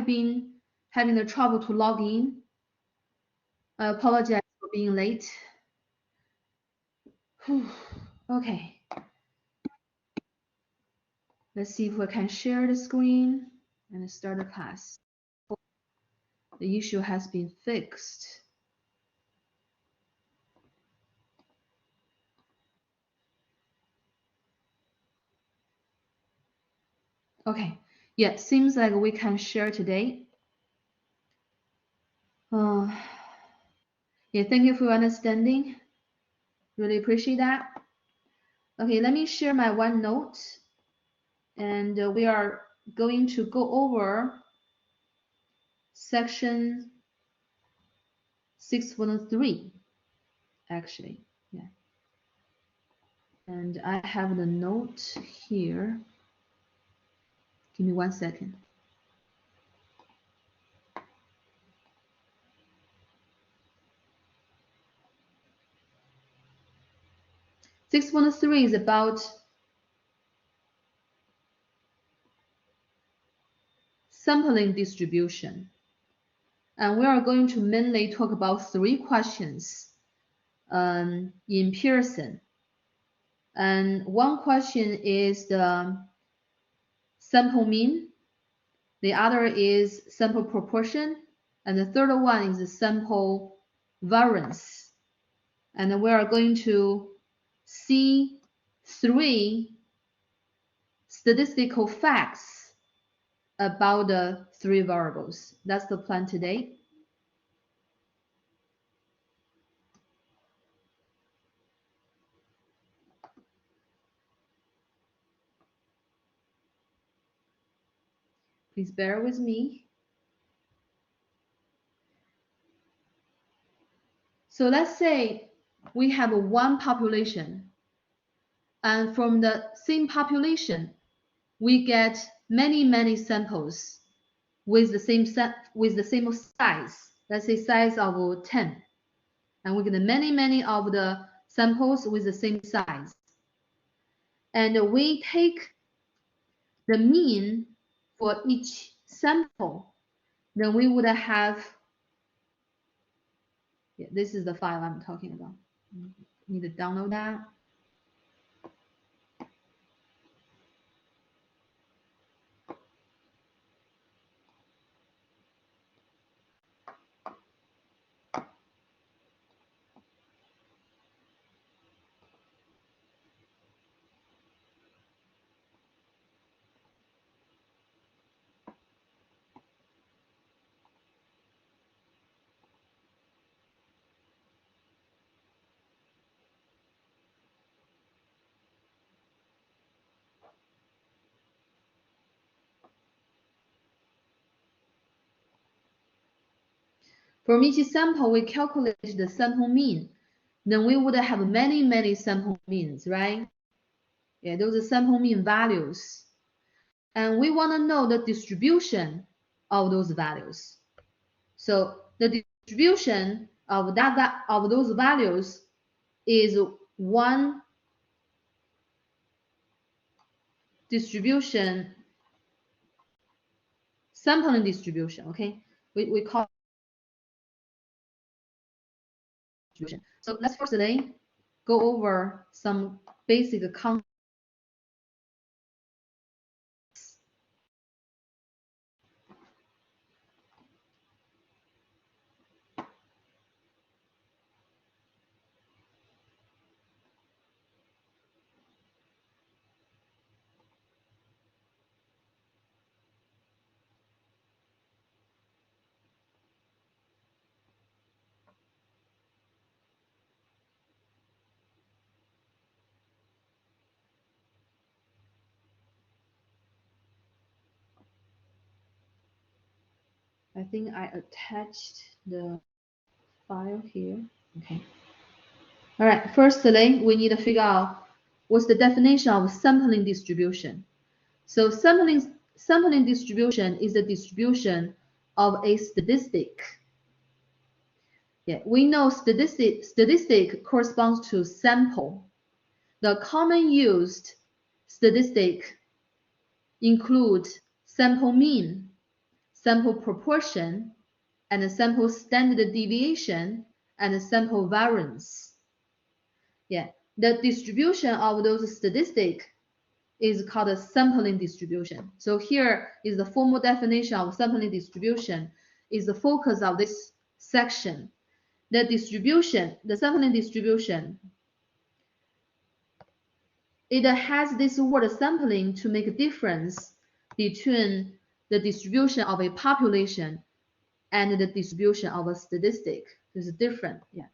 have been having the trouble to log in. I apologize for being late. Whew. Okay. Let's see if we can share the screen and start the class. The issue has been fixed. Okay. Yeah, seems like we can share today. Yeah, thank you for your understanding. Really appreciate that. Okay, let me share my OneNote, and we are going to go over section 613, actually. Yeah. And I have the note here. Give me 1 second. Six 613 is about sampling distribution. And we are going to mainly talk about 3 questions in Pearson. And one question is the sample mean, the other is sample proportion, and the third one is the sample variance. And we are going to see 3 statistical facts about the 3 variables. That's the plan today. Please bear with me. So let's say we have one population, and from the same population, we get many samples with the same size. Let's say size of 10, and we get many of the samples with the same size. And we take the mean for each sample, then we would have, yeah, this is the file I'm talking about. Need to download that. From each sample, we calculate the sample mean. Then we would have many sample means, right? Yeah, those are sample mean values. And we want to know the distribution of those values. So the distribution of those values is one distribution, sampling distribution, okay? We call distribution. So let's firstly go over some basic concepts. I think I attached the file here. Okay. All right. Firstly, we need to figure out what's the definition of sampling distribution. So sampling distribution is the distribution of a statistic. Yeah, we know statistic corresponds to sample. The common used statistic include sample mean, sample proportion, and a sample standard deviation, and a sample variance. Yeah, the distribution of those statistics is called a sampling distribution. So here is the formal definition of sampling distribution, is the focus of this section. The distribution, the sampling distribution, it has this word sampling to make a difference between the distribution of a population and the distribution of a statistic. It's different, yeah.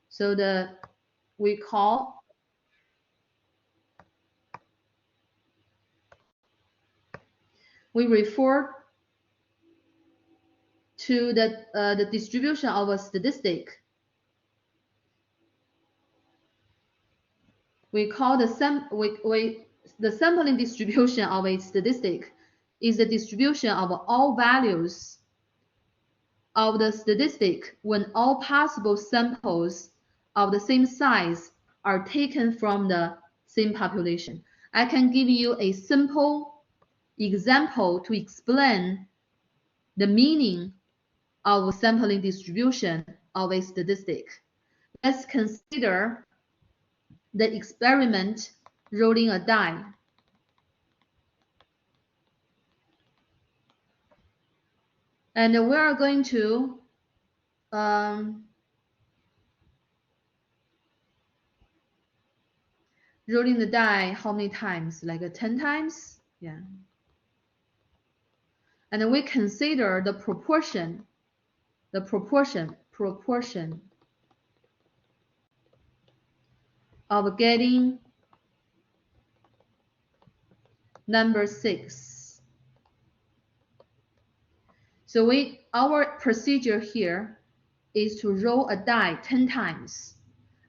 So we refer to the distribution of a statistic. We call the sampling distribution of a statistic is the distribution of all values of the statistic when all possible samples of the same size are taken from the same population. I can give you a simple example to explain the meaning of sampling distribution of a statistic. Let's consider the experiment rolling a die. And we are going to rolling the die how many times? Like 10 times? Yeah. And then we consider the proportion of getting number 6. So our procedure here is to roll a die 10 times,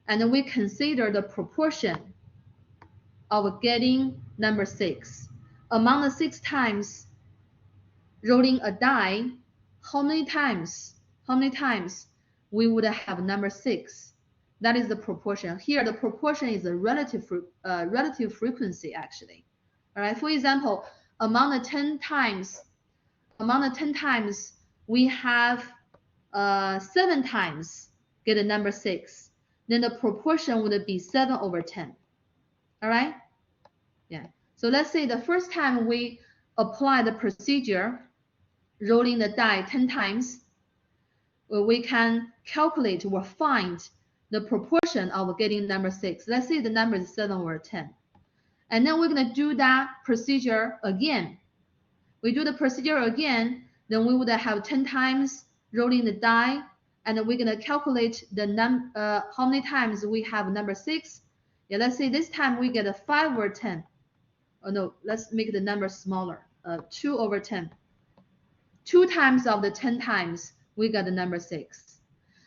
and we consider the proportion of getting number 6. Among the 6 times rolling a die, how many times we would have number 6? That is the proportion. Here, the proportion is a relative frequency, actually. All right. For example, among the 10 times we have 7 times get a number 6, then the proportion would be 7/10. All right. Yeah. So let's say the first time we apply the procedure, rolling the die 10 times, we can calculate or find the proportion of getting number 6. Let's say the number is 7/10. And then we're going to do that procedure again. We do the procedure again, then we would have 10 times rolling the die, and we're going to calculate the how many times we have number 6. Yeah, let's say this time we get a 5/10. Oh no, let's make the number smaller. 2/10. 2 times of the 10 times we got the number 6.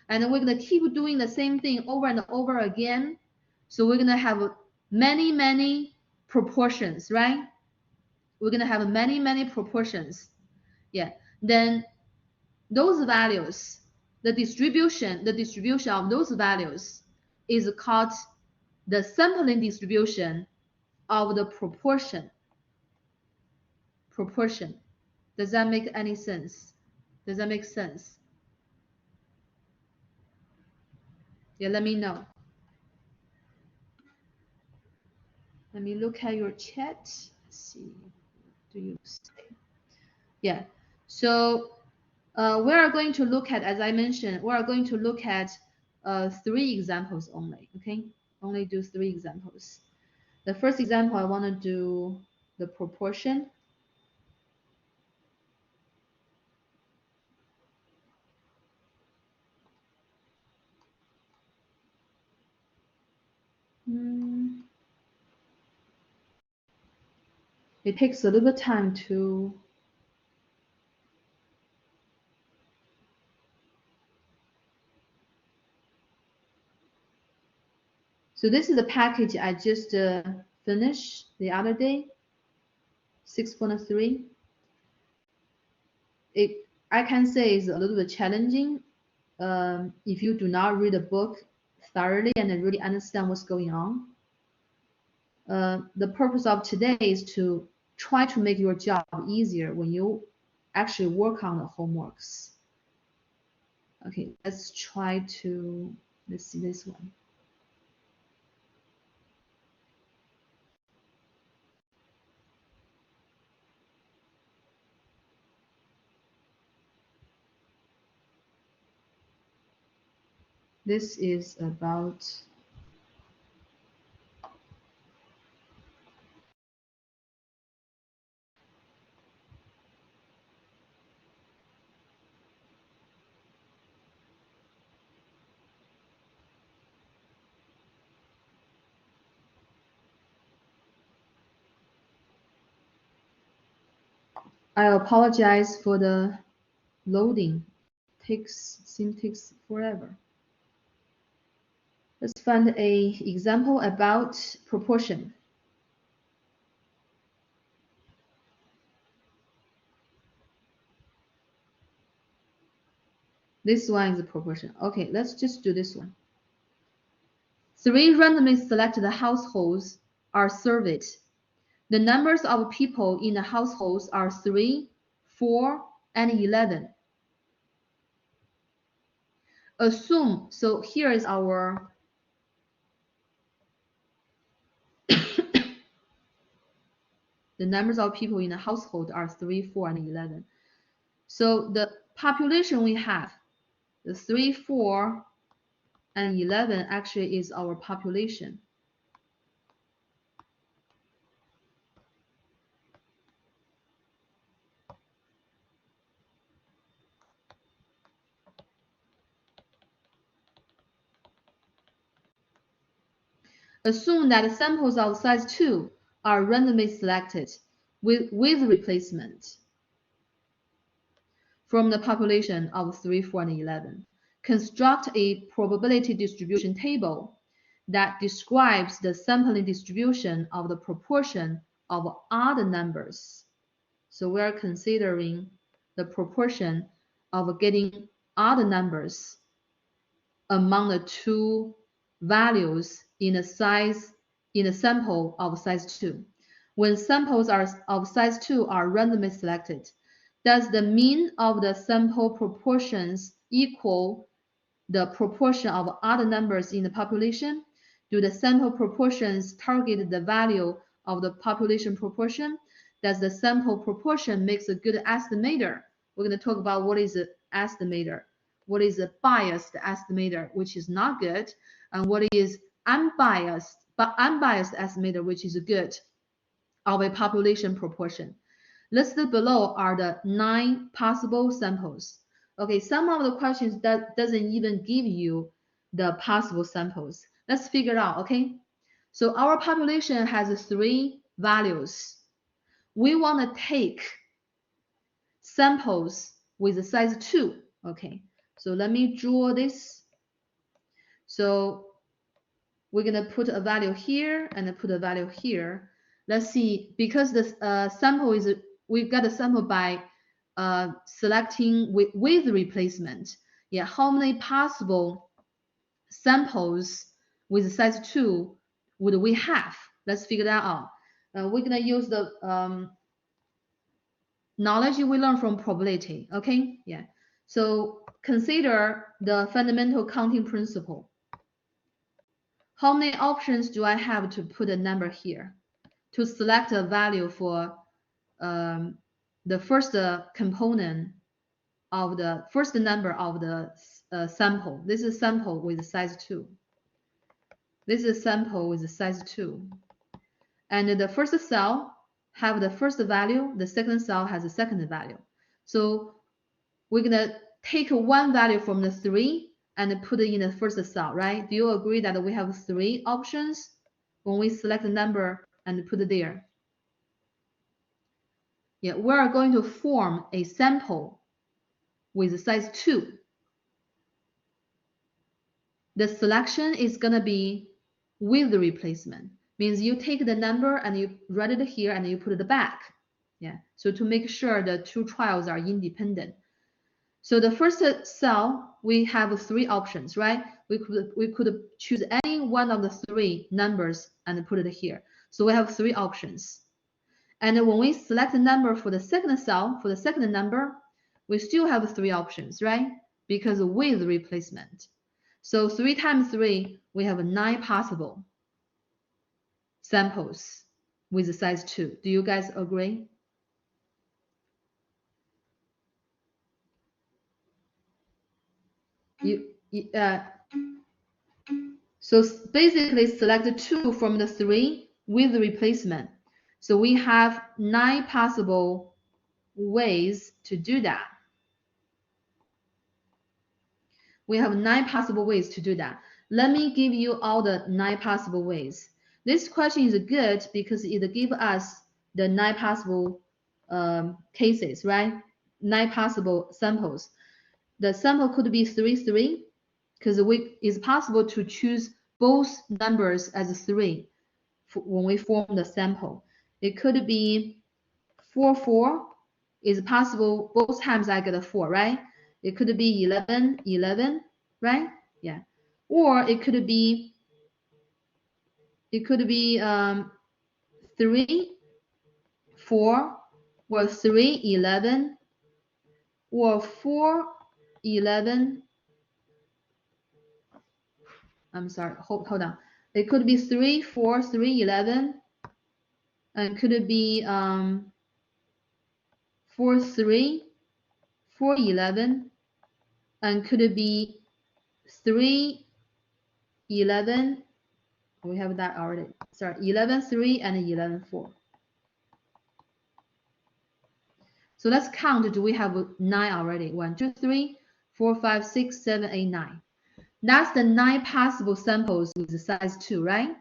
And then we're going to keep doing the same thing over and over again. So we're going to have many proportions, right? We're going to have many proportions. Yeah. Then those values, the distribution of those values is called the sampling distribution of the proportion. Does that make any sense? Does that make sense? Yeah, let me know. Let me look at your chat. Let's see. Do you say? Yeah. So we are going to look at, as I mentioned, we are going to look at 3 examples only. Okay, only do 3 examples. The first example, I want to do the proportion. It takes a little bit time to so this is the package I just finished the other day, 6.3. I can say it's a little bit challenging if you do not read the book thoroughly and really understand what's going on. The purpose of today is to try to make your job easier when you actually work on the homeworks. Okay, let's try to, let's see this one. This is about I apologize for the loading. Takes forever. Let's find a example about proportion. This one is a proportion. Okay, let's just do this one. 3 randomly selected households are surveyed. The numbers of people in the households are 3, 4, and 11. Assume, so here is our the numbers of people in the household are 3, 4, and 11. So the population we have, the 3, 4, and 11 actually is our population. Assume that samples of size 2 are randomly selected with replacement from the population of 3, 4, and 11. Construct a probability distribution table that describes the sampling distribution of the proportion of odd numbers. So we are considering the proportion of getting odd numbers among the two values in a sample of size 2. When samples of size 2 are randomly selected, does the mean of the sample proportions equal the proportion of odd numbers in the population? Do the sample proportions target the value of the population proportion? Does the sample proportion makes a good estimator? We're going to talk about what is an estimator, what is a biased estimator, which is not good, and what is unbiased estimator, which is good, of a population proportion. Listed below are the 9 possible samples. Okay, some of the questions that doesn't even give you the possible samples. Let's figure it out, okay? So our population has 3 values. We want to take samples with size 2, okay? So let me draw this. So we're going to put a value here and put a value here. Let's see, because this sample is, we've got a sample by selecting with replacement. Yeah, how many possible samples with size 2 would we have? Let's figure that out. We're going to use the knowledge we learned from probability, okay? Yeah. So consider the fundamental counting principle. How many options do I have to put a number here? To select a value for the first component of the first number of the sample. This is sample with size 2. This is sample with size 2. And the first cell have the first value, the second cell has the second value. So we're going to take one value from the 3 and put it in the first cell, right? Do you agree that we have 3 options when we select a number and put it there? Yeah, we are going to form a sample with size 2. The selection is going to be with the replacement. Means you take the number and you write it here and you put it back. Yeah, so to make sure the 2 trials are independent. So the first cell, we have 3 options, right? We could choose any one of the 3 numbers and put it here. So we have 3 options. And when we select the number for the second cell, for the second number, we still have 3 options, right? Because with replacement. So 3 times 3, we have 9 possible samples with the size 2. Do you guys agree? So basically select 2 from the 3 with the replacement. So we have 9 possible ways to do that. We have 9 possible ways to do that. Let me give you all the 9 possible ways. This question is good because it gives us the 9 possible cases, right? 9 possible samples. The sample could be 3, 3, because it's possible to choose both numbers as 3 when we form the sample. It could be 4, 4. It's possible both times I get a 4, right? It could be 11, 11, right? Yeah. Or it could be 3, 4, or 3, 11, or 4, 11. I'm sorry, hold on. It could be 3, 4, 3, 11, and could it be 4, 3, 4, 11, and could it be 3, 11? We have that already. Sorry, 11, 3, and 11, 4. So let's count. Do we have 9 already? 1, 2, 3, 4, 5, 6, 7, 8, 9. That's the 9 possible samples with the size 2, right?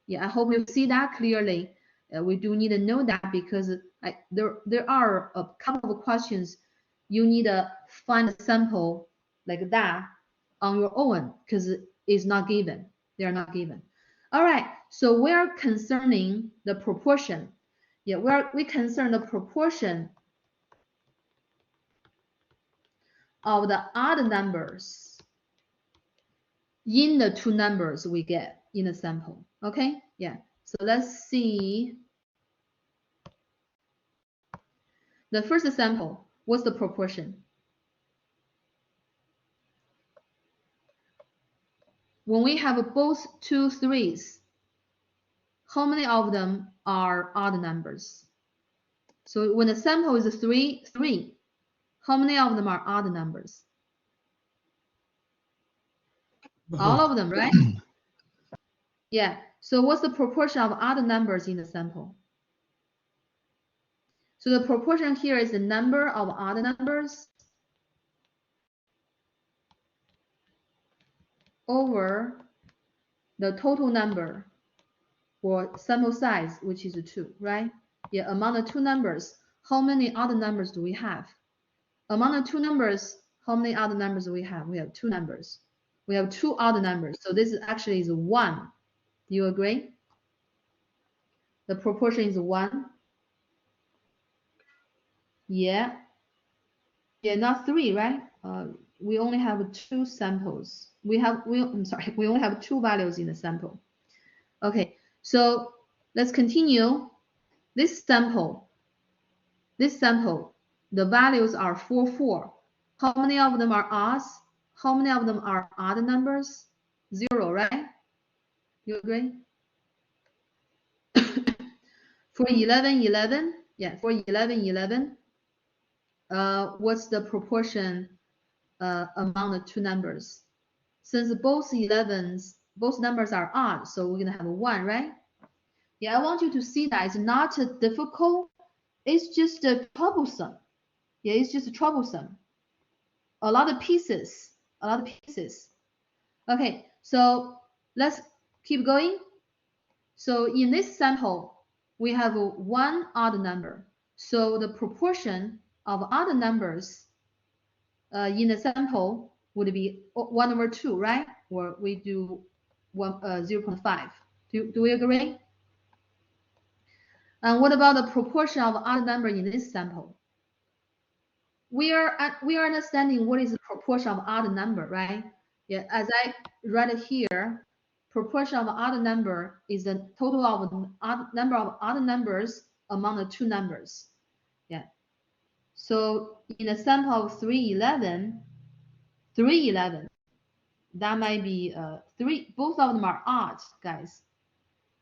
Yeah, I hope you see that clearly. We do need to know that because there are a couple of questions you need to find a sample like that on your own because it's not given. They are not given. All right, so we are concerning the proportion. Yeah, we concern the proportion of the odd numbers in the 2 numbers we get in the sample. Okay, yeah. So let's see. The first sample, what's the proportion? When we have both 2 3s, how many of them are odd numbers? So when the sample is 3, 3, how many of them are odd numbers? All of them, right? Yeah. So what's the proportion of odd numbers in the sample? So the proportion here is the number of odd numbers over the total number or sample size, which is 2, right? Yeah, among the 2 numbers, how many odd numbers do we have? Among the 2 numbers, how many odd numbers do we have? We have 2 numbers. We have 2 odd numbers. So this actually is 1. Do you agree? The proportion is 1. Yeah. Yeah, not 3, right? We only have 2 samples. I'm sorry, we only have 2 values in the sample. Okay, so let's continue. This sample, the values are 4, 4. How many of them are odds? How many of them are odd numbers? 0, right? You agree? For 11, 11, yeah, for 11, 11, what's the proportion among the 2 numbers? Since both numbers are odd, so we're gonna have a 1, right? Yeah, I want you to see that it's not difficult, it's just troublesome. Yeah, it's just troublesome. A lot of pieces. Okay, so let's keep going. So in this sample, we have 1 odd number. So the proportion of odd numbers in the sample would be 1 over 2, right? Or we do 0.5. Do we agree? And what about the proportion of odd number in this sample? We are understanding what is the proportion of odd number, right? Yeah, as I read it here, proportion of odd number is the total of number of odd numbers among the two numbers. Yeah. So in a sample of 311, that might be three. Both of them are odd, guys.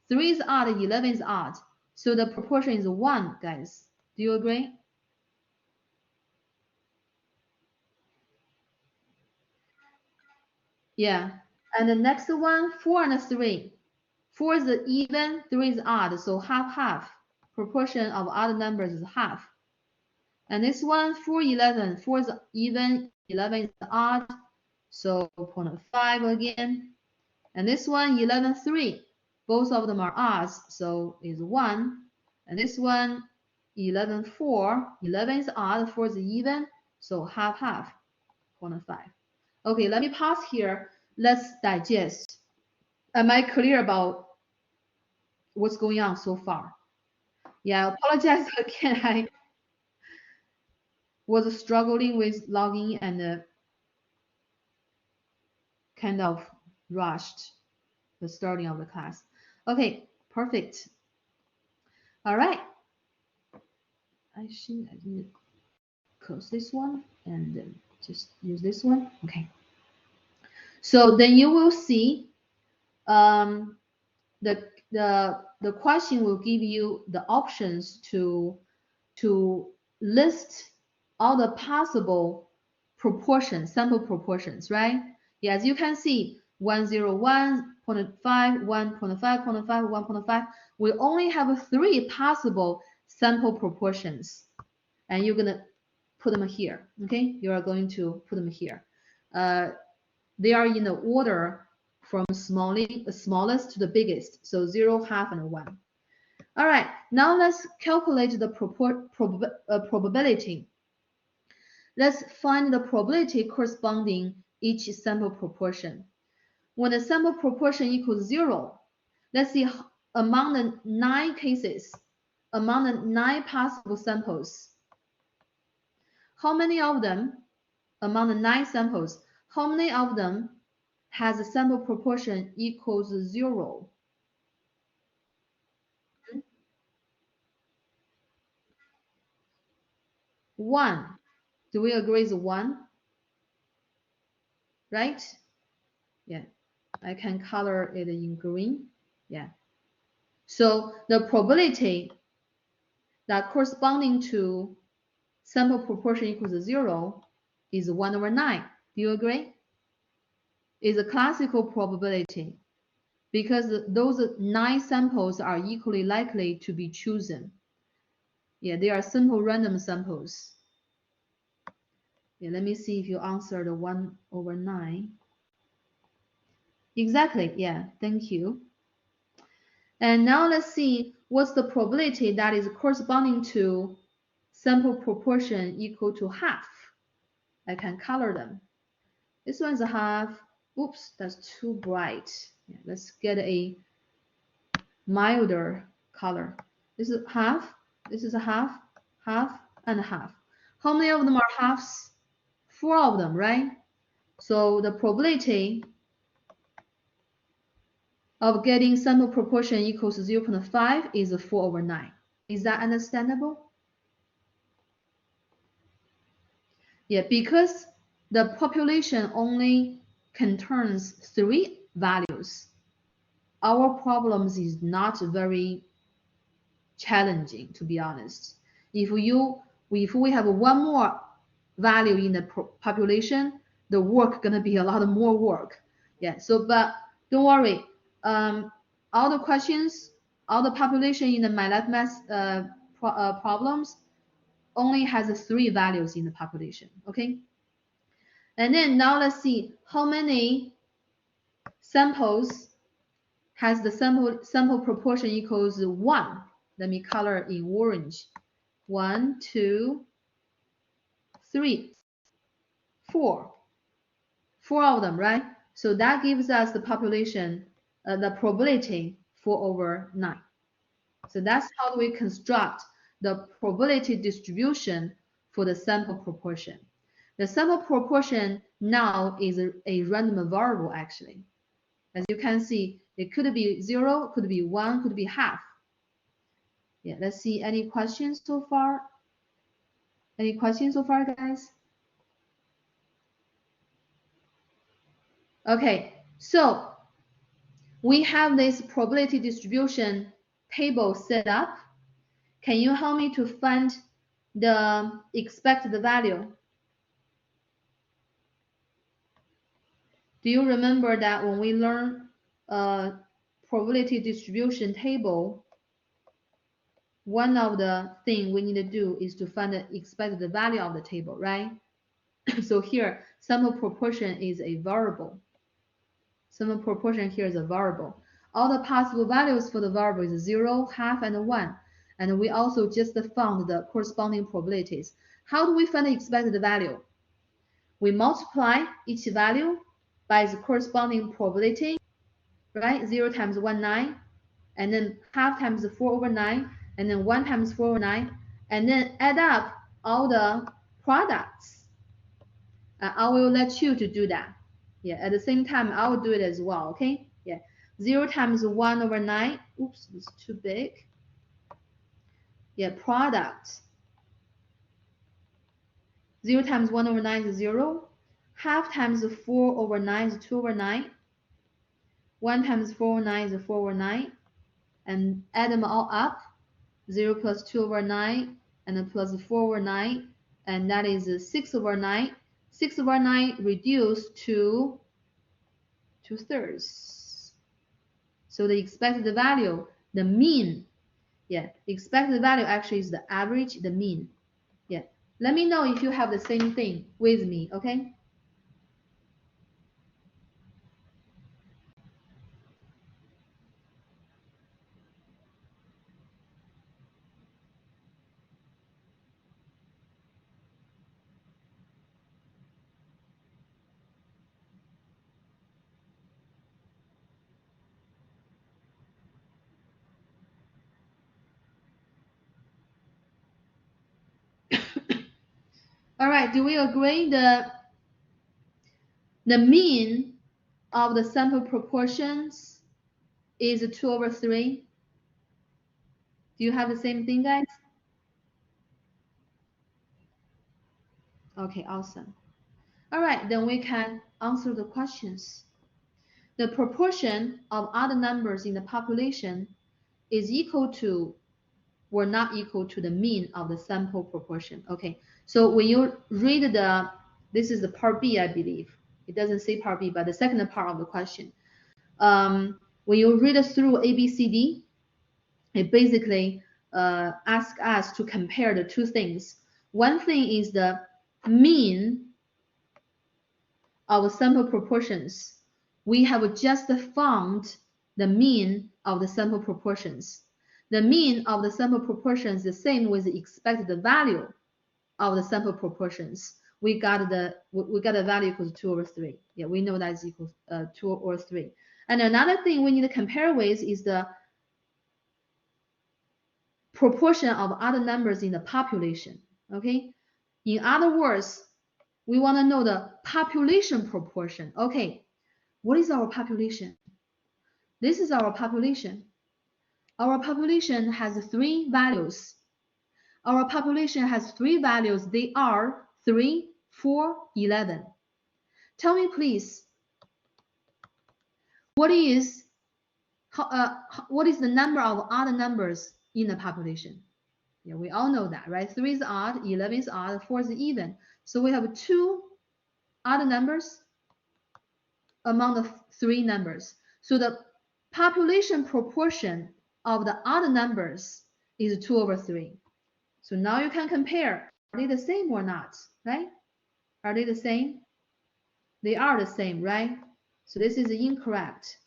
3 is odd, 11 is odd. So the proportion is 1, guys. Do you agree? Yeah. And the next one, 4 and 3. 4 is even, 3 is odd, so half-half. Proportion of odd numbers is half. And this one, 4, 11. 4 is even, 11 is odd, so 0.5 again. And this one, 11, 3. Both of them are odds, so is 1. And this one, 11, 4. 11 is odd, 4 is even, so half-half, 0.5. Okay, let me pause here. Let's digest. Am I clear about what's going on so far? Yeah, I apologize again. I was struggling with logging and kind of rushed the starting of the class. Okay, perfect. All right. I think I need to close this one and just use this one. Okay. So then you will see the question will give you the options to list all the possible proportions, sample proportions, right? Yeah, as you can see, 101, 0.5, 1.5, 0.5, 1.5. We only have 3 possible sample proportions, and you're gonna put them here. Okay, you are going to put them here. They are in the order from smallest to the biggest, so 0, half, and 1. All right, now let's calculate the probability. Let's find the probability corresponding each sample proportion. When the sample proportion equals 0, let's see among the 9 cases, among the 9 possible samples, how many of them, among the 9 samples, how many of them has a sample proportion equals 0? 1. Do we agree it's 1? Right? Yeah. I can color it in green. Yeah. So the probability that corresponding to sample proportion equals 0 is 1 over 9. Do you agree? Is a classical probability because those 9 samples are equally likely to be chosen. Yeah, they are simple random samples. Yeah, let me see if you answered 1 over 9. Exactly, yeah, thank you. And now let's see what's the probability that is corresponding to sample proportion equal to half. I can color them. This one's a half. Oops, that's too bright. Yeah, let's get a milder color. This is half, this is a half, half, and a half. How many of them are halves? 4 of them, right? So the probability of getting sample proportion equals 0.5 is 4 over 9. Is that understandable? Yeah, because the population only contains 3 values. Our problems is not very challenging, to be honest. If we have one more value in the population, the work gonna be a lot more work. Yeah. So, but don't worry. All the questions, all the population in the MATLAB math problems only has 3 values in the population. Okay. And then now let's see how many samples has the sample proportion equals 1. Let me color in orange. 1, 2, 3, 4. 4 of them, right? So that gives us the population, the probability 4 over 9. So that's how we construct the probability distribution for the sample proportion. The sample proportion now is a random variable actually. As you can see, it could be 0, could be 1, could be half. Yeah, let's see. Any questions so far? Any questions so far, guys? Okay, so we have this probability distribution table set up. Can you help me to find the expected value? Do you remember that when we learn a probability distribution table, one of the things we need to do is to find the expected value of the table, right? So here, sample proportion is a variable. Sample proportion here is a variable. All the possible values for the variable is 0, half, and 1. And we also just found the corresponding probabilities. How do we find the expected value? We multiply each value by the corresponding probability, right? 0 times 1, 9, and then half times 4 over 9, and then 1 times 4 over 9, and then add up all the products. I will let you to do that. Yeah, at the same time, I will do it as well, okay? Yeah, 0 times 1 over 9, oops, it's too big. Yeah, product. 0 times 1 over 9 is 0. Half times 4 over 9 is 2 over 9. 1 times 4 over 9 is 4 over 9. And add them all up. 0 plus 2 over 9, and then plus 4 over 9, and that is 6 over 9. 6 over 9 reduced to 2/3. So the expected value, the mean, yeah, expected value actually is the average, the mean. Yeah, let me know if you have the same thing with me, okay? All right, do we agree the mean of the sample proportions is 2 over 3? Do you have the same thing, guys? Okay, awesome. All right, then we can answer the questions. The proportion of odd numbers in the population is equal to or not equal to the mean of the sample proportion. Okay, so when you read this is the part B, I believe. It doesn't say part B, but the second part of the question. When you read through A, B, C, D, it basically asks us to compare the two things. One thing is the mean of sample proportions. We have just found the mean of the sample proportions. The mean of the sample proportions is the same with the expected value of the sample proportions. We got the value equals 2 over 3. Yeah, we know that is equals 2 or 3. And another thing we need to compare with is the proportion of other numbers in the population. Okay, in other words, we want to know the population proportion. Okay, what is our population? This is our population. Our population has 3 values. Our population has 3 values. They are 3, 4, 11. Tell me, please, what is the number of odd numbers in the population? Yeah, we all know that, right? 3 is odd, 11 is odd, 4 is even. So we have 2 odd numbers among the 3 numbers. So the population proportion of the odd numbers is 2 over 3. So now you can compare. Are they the same or not, right? Are they the same? They are the same, right? So this is incorrect.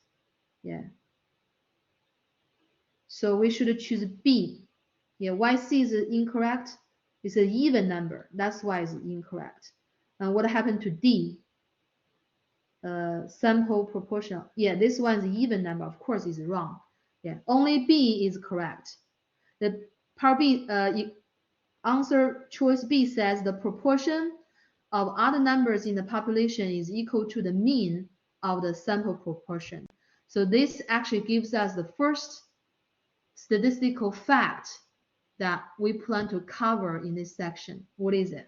Yeah. So we should choose B. Yeah, why C is incorrect? It's an even number. That's why it's incorrect. And what happened to D? Sample proportional. Yeah, this one is even number. Of course, is wrong. Yeah, only B is correct. The part B, answer choice B says the proportion of odd numbers in the population is equal to the mean of the sample proportion. So this actually gives us the first statistical fact that we plan to cover in this section. What is it?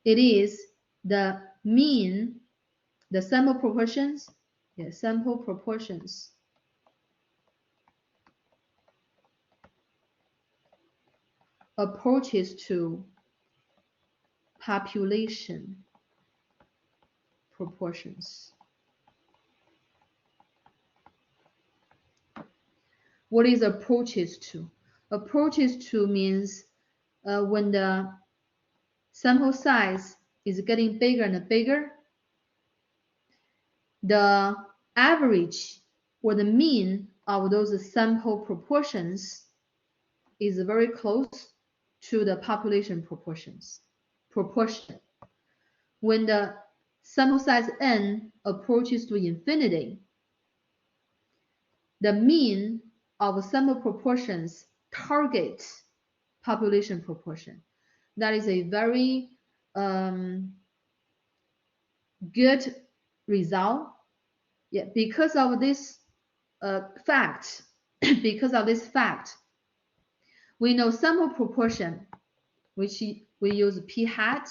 It is the mean, the sample proportions, sample proportions approaches to population proportions. What is approaches to? Approaches to means when the sample size is getting bigger and bigger, the average or the mean of those sample proportions is very close to the population proportion. When the sample size n approaches to infinity, the mean of sample proportions targets population proportion. That is a very good result. Yeah, because of this fact, we know sample proportion, which we use p hat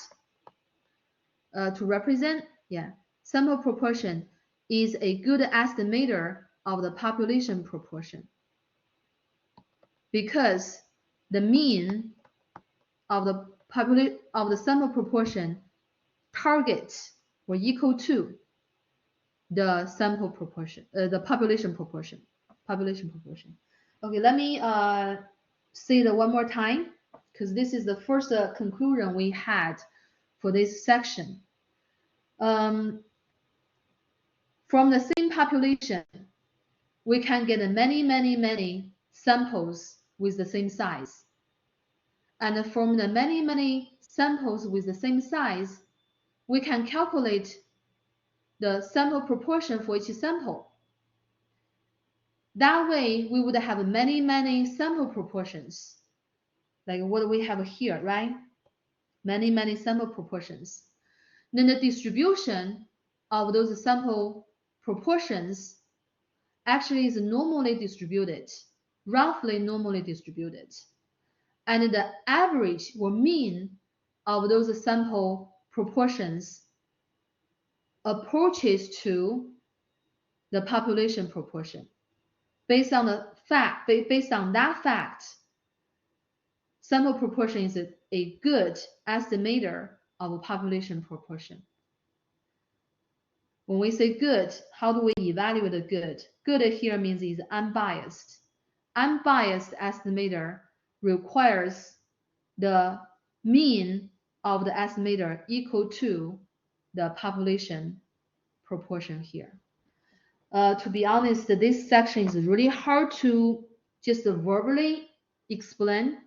to represent. Yeah, sample proportion is a good estimator of the population proportion because the mean of the sample proportion targets or equal to the sample proportion, the population proportion. Okay, let me say that one more time because this is the first conclusion we had for this section. From the same population, we can get many samples with the same size. And from the many samples with the same size, we can calculate the sample proportion for each sample. That way, we would have many sample proportions, like what we have here, right? Many sample proportions. Then the distribution of those sample proportions actually is normally distributed, roughly normally distributed. And the average or mean of those sample proportions approaches to the population proportion. Based on that fact, sample proportion is a good estimator of a population proportion. When we say good, how do we evaluate the good? Good here means is unbiased. Unbiased estimator requires the mean of the estimator equal to the population proportion here. To be honest, this section is really hard to just verbally explain,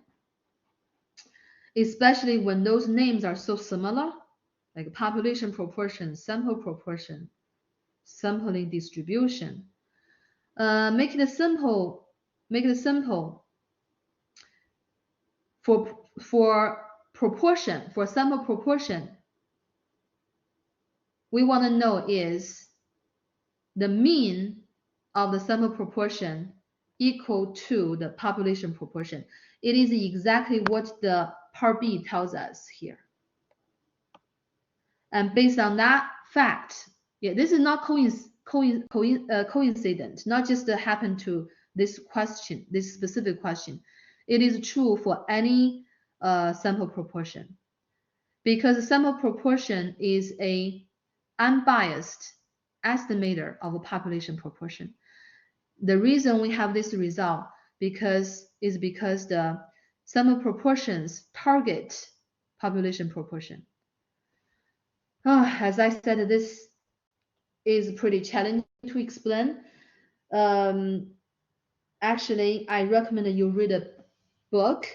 especially when those names are so similar, like population proportion, sample proportion, sampling distribution. Make it simple. For proportion, for sample proportion, we want to know is the mean of the sample proportion equal to the population proportion. It is exactly what the part B tells us here. And based on that fact, yeah, this is not coincident, not just happened to this question, this specific question. It is true for any sample proportion because sample proportion is a unbiased estimator of a population proportion. The reason we have this result is because the sample proportions target population proportion. As I said, this is pretty challenging to explain. Actually, I recommend that you read a book,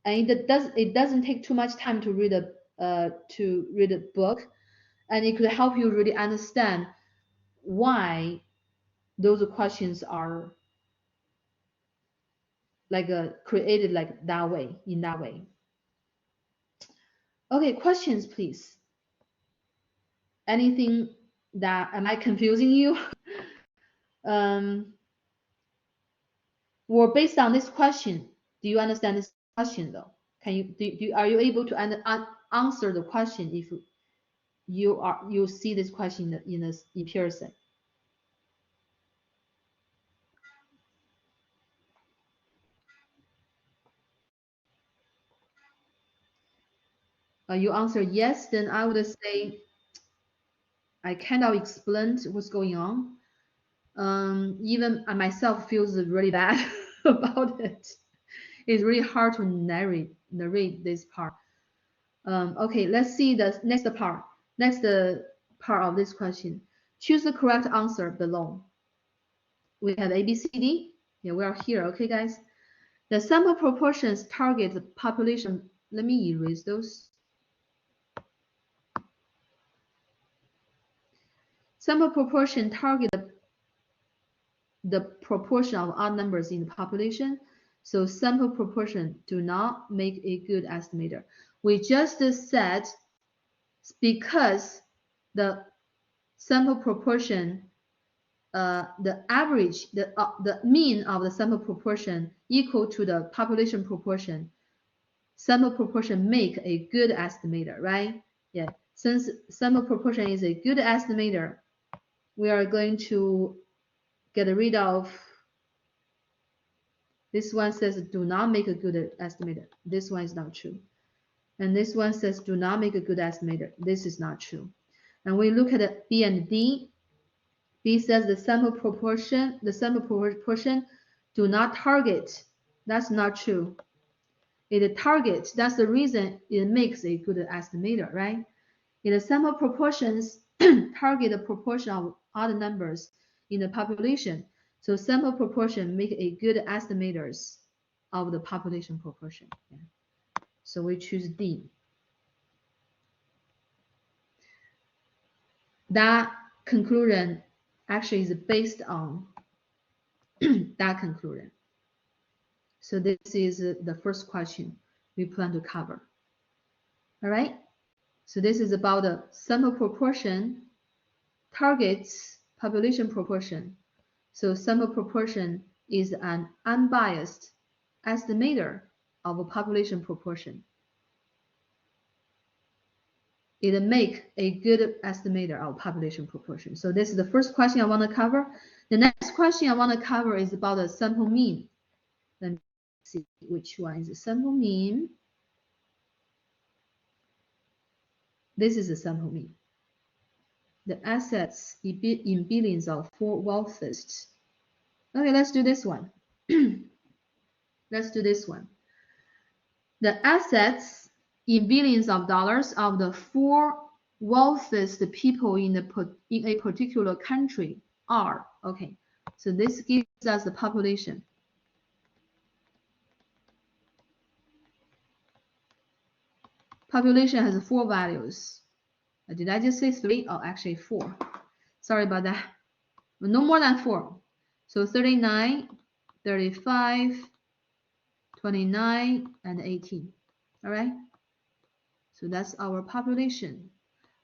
and it doesn't take too much time to read a book, and it could help you really understand why those questions are like created like that way, in that way. Okay, questions, please. Anything that am I confusing you? Or based on this question, Do you understand this question though? Can you are you able to answer the question if you see this question in Pearson? You answer yes, then I would say I kind of explained what's going on. Even I myself feels really bad about it. It's really hard to narrate this part. Okay, let's see the next part. Next part of this question. Choose the correct answer below. We have A, B, C, D. Yeah, we are here. Okay, guys. The sample proportions target the population. Let me erase those. Sample proportion target the proportion of odd numbers in the population. So sample proportion do not make a good estimator. We just said because the sample proportion, the average, the mean of the sample proportion equal to the population proportion, sample proportion make a good estimator, right? Yeah, since sample proportion is a good estimator, we are going to get rid of this one says do not make a good estimator. This one is not true. And this one says do not make a good estimator. This is not true. And we look at B and D. B says the sample proportion do not target. That's not true. It targets. That's the reason it makes a good estimator, right? In the sample proportions target the proportion of odd numbers in the population. So sample proportion make a good estimators of the population proportion. Yeah. So we choose D. That conclusion actually is based on that conclusion. So this is the first question we plan to cover. All right. So this is about the sample proportion targets population proportion. So sample proportion is an unbiased estimator of a population proportion. It make a good estimator of population proportion. So this is the first question I want to cover. The next question I want to cover is about the sample mean. Let me see which one is the sample mean. This is the sample mean. The assets in billions of four wealthiest. Okay, let's do this one. Let's do this one. The assets in billions of dollars of the four wealthiest people in a particular country are, okay, so this gives us the population. Population has four values. Did I just say three? Oh, actually four. Sorry about that. No more than four. So 39, 35, 29, and 18. All right. So that's our population.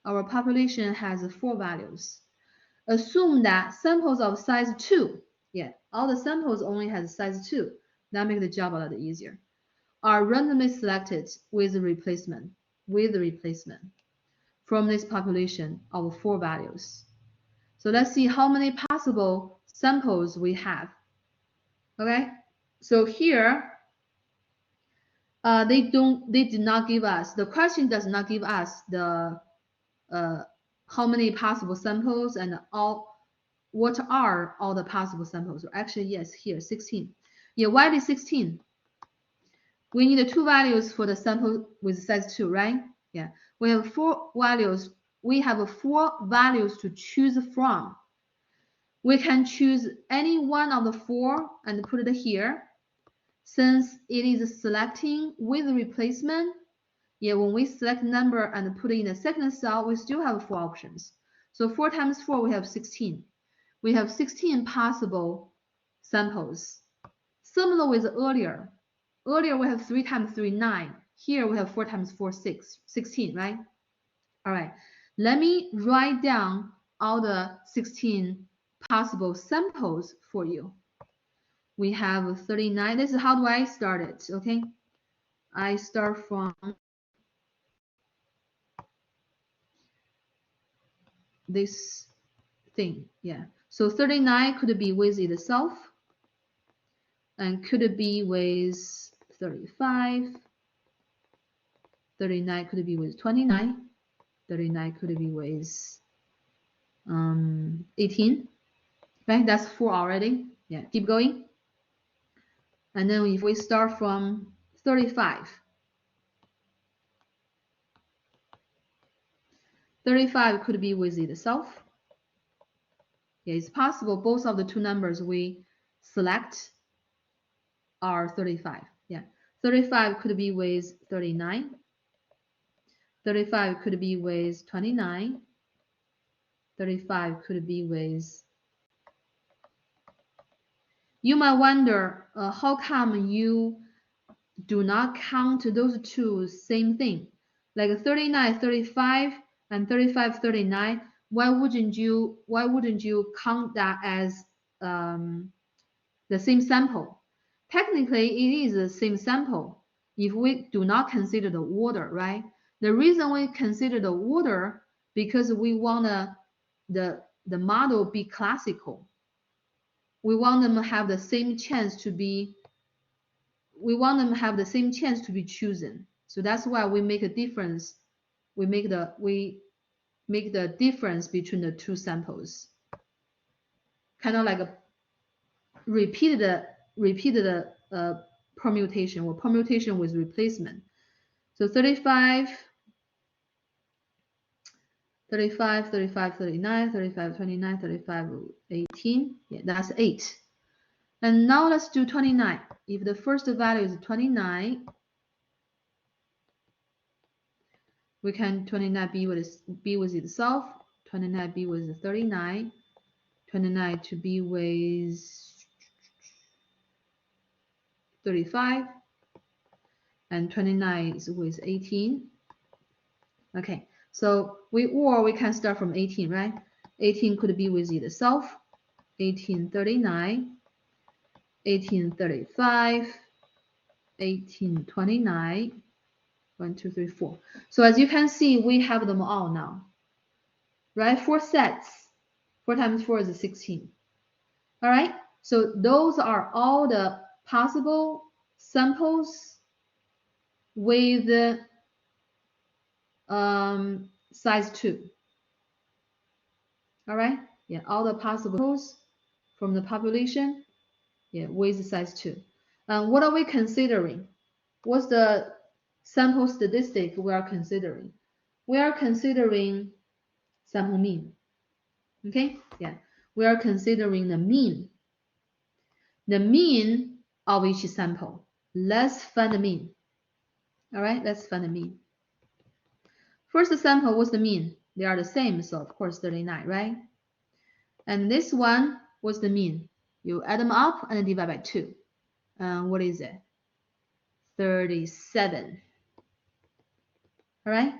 Our population has four values. Assume that samples of size 2, yeah, all the samples only has size 2. That makes the job a lot easier. Are randomly selected with replacement from this population of four values. So let's see how many possible samples we have. Okay, so here they did not give us, the question does not give us the how many possible samples and what are all the possible samples. Actually, yes, here 16. Yeah, why is 16? We need two values for the sample with size 2, right? Yeah, we have four values. We have four values to choose from. We can choose any one of the four and put it here. Since it is selecting with replacement, yeah, when we select number and put it in the second cell, we still have four options. So 4 times 4, we have 16. We have 16 possible samples. Similar with earlier. Earlier, we have 3 times 3, 9. Here, we have 4 times 4, 6, 16, right? All right. Let me write down all the 16 possible samples for you. we have 39. This is how do I start it, okay? I start from this thing, yeah. So 39 could be with itself, and could be with 35. 39 could be with 29. 39 could be with 18. Right, that's 4 already. Yeah, keep going. And then if we start from 35, 35 could be with itself. Yeah, it's possible both of the two numbers we select are 35. Yeah, 35 could be with 39. 35 could be with 29. 35 could be with. You might wonder, how come you do not count those two same thing? Like 39, 35 and 35, 39. Why wouldn't you count that as the same sample? Technically, it is the same sample if we do not consider the order, right? The reason we consider the order because we want the model be classical. We want them to have the same chance to be. We want them to have the same chance to be chosen. So that's why we make a difference. We make the difference between the two samples. Kind of like a repeated permutation or permutation with replacement. So 35, 35, 35, 39, 35, 29, 35, 18. Yeah, that's 8. And now let's do 29. If the first value is 29, we can 29 be with itself, 29 be with 39, 29 to be with 35, and 29 is with 18. Okay, so we can start from 18, right? 18 could be with itself, 1839, 1835, 1829, 1, 2, 3, 4. So as you can see, we have them all now, right? 4 sets. 4 times 4 is 16. All right, so those are all the possible samples with size 2. All right, yeah, all the possible samples from the population, yeah, with size 2. What are we considering? What's the sample statistic we are considering? We are considering sample mean. Okay, yeah, we are considering the mean. The mean of each sample. Let's find the mean. All right, let's find the mean. First sample, what's the mean? They are the same, so of course 39, right? And this one, what's the mean? You add them up and divide by 2. What is it? 37. All right?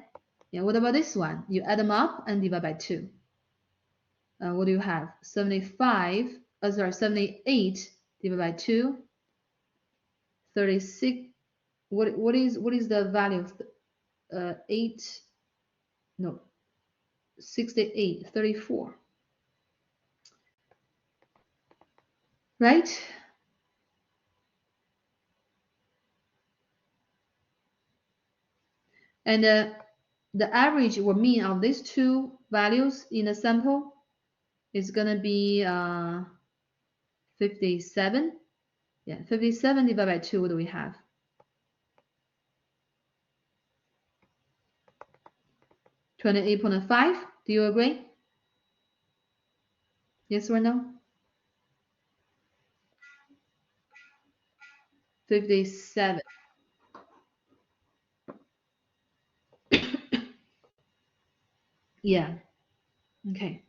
Yeah, what about this one? You add them up and divide by 2. What do you have? 78 divided by 2. 36. What is the value of 8? No, 68, 34. Right? And the average or mean of these two values in a sample is going to be 57. Yeah, 57 divided by 2, what do we have? 28.5. Do you agree? Yes or no? 57. Yeah. Okay.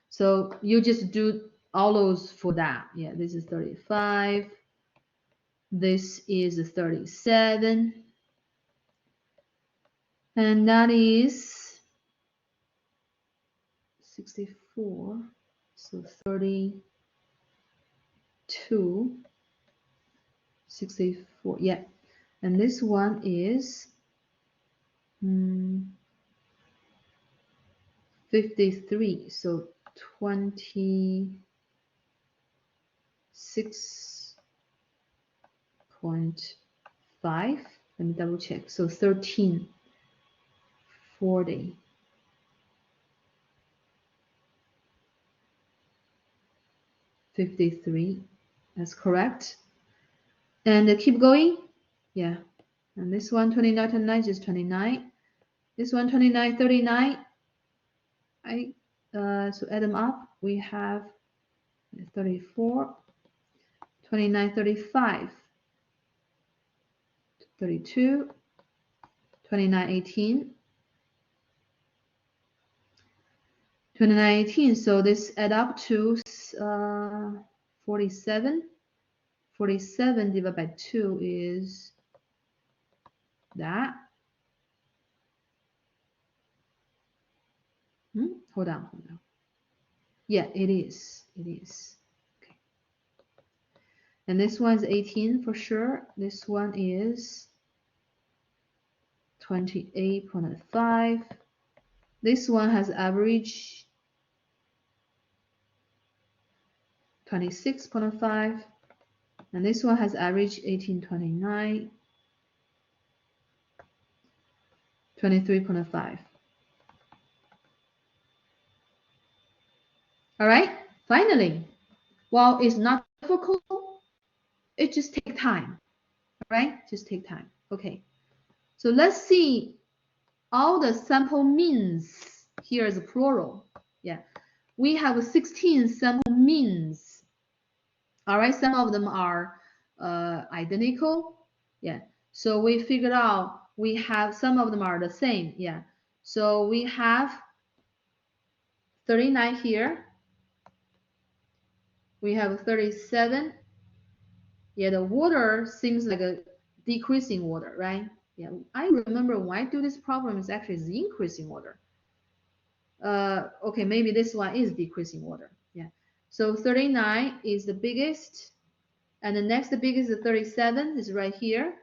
So you just do all those for that. Yeah, this is 35. This is 37. And that is 64. So 32. 64, yeah. And this one is 53, so 26.5. Let me double check. So 1340. 53. That's correct. And keep going. Yeah. And this one 29, 29 is 29. This one 29, 39. So add them up. We have 34, 29, 35, 32, 29, 18, 29, 18. So this add up to 47. 47 divided by 2 is that. Hold on. Yeah, it is. It is. Okay. And this one is 18 for sure. This one is 28.5. This one has average 26.5. And this one has average 18.29. 23.5. All right, finally, while it's not difficult, it just takes time. All right, just take time. Okay, so let's see all the sample means. Here is a plural. Yeah, we have 16 sample means. All right, some of them are identical. Yeah, so we figured out we have some of them are the same. Yeah, so we have 39 here. We have 37. Yeah, the water seems like a decreasing water, right? Yeah, I remember when I do this problem, it's actually increasing water. Okay, maybe this one is decreasing water. Yeah, so 39 is the biggest, and the next biggest is 37 is right here,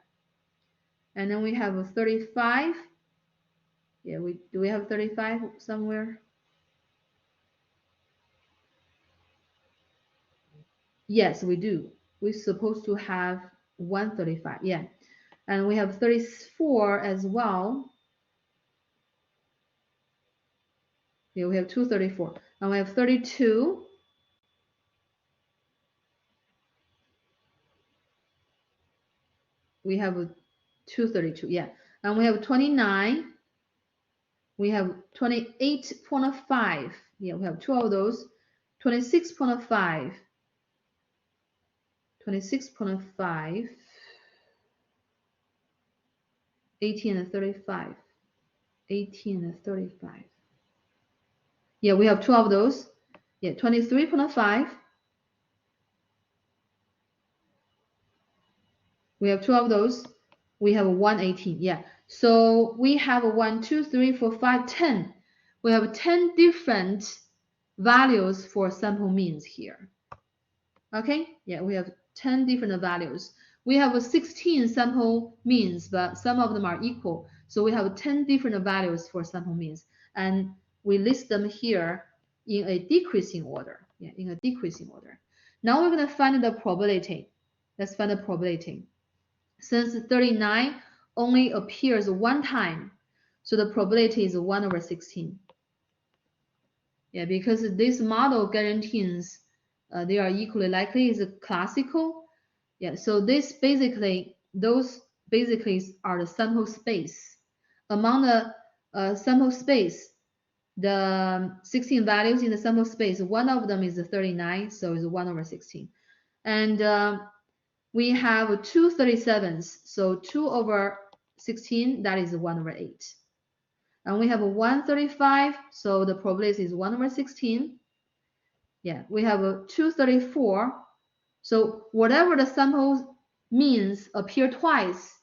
and then we have a 35. Yeah, do we have 35 somewhere? Yes, we do. We're supposed to have 135. Yeah, and we have 34 as well. Yeah, we have 234. And we have 32. We have 232. Yeah. And we have 29. We have 28.5. Yeah, we have two of those. 26.5. 26.5. 18 and 35. 18 and 35. Yeah, we have two of those. Yeah, 23.5. We have two of those. We have 118. Yeah. So we have 1, 2, 3, 4, 5, 10. We have 10 different values for sample means here. Okay. Yeah, we have 10 different values. We have 16 sample means, but some of them are equal. So we have 10 different values for sample means, and we list them here in a decreasing order. Yeah, in a decreasing order. Now we're going to find the probability. Let's find the probability. Since 39 only appears one time, so the probability is 1 over 16. Yeah, because this model guarantees they are equally likely is classical. Yeah, so this basically, those basically are the sample space. Among the sample space, the 16 values in the sample space, one of them is 39, so it's 1 over 16. And we have two 37s, so 2 over 16, that is 1 over 8. And we have a 135, so the probability is 1 over 16. Yeah, we have a 234. So whatever the sample means appear twice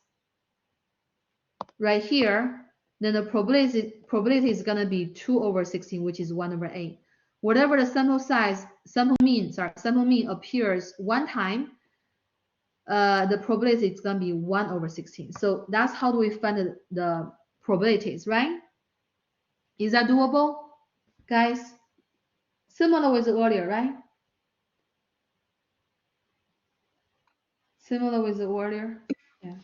right here, then the probability is going to be 2 over 16, which is 1 over 8. Whatever the sample mean appears one time, the probability is going to be 1 over 16. So that's how do we find the probabilities, right? Is that doable, guys? Similar with earlier, right? Similar with earlier, yeah.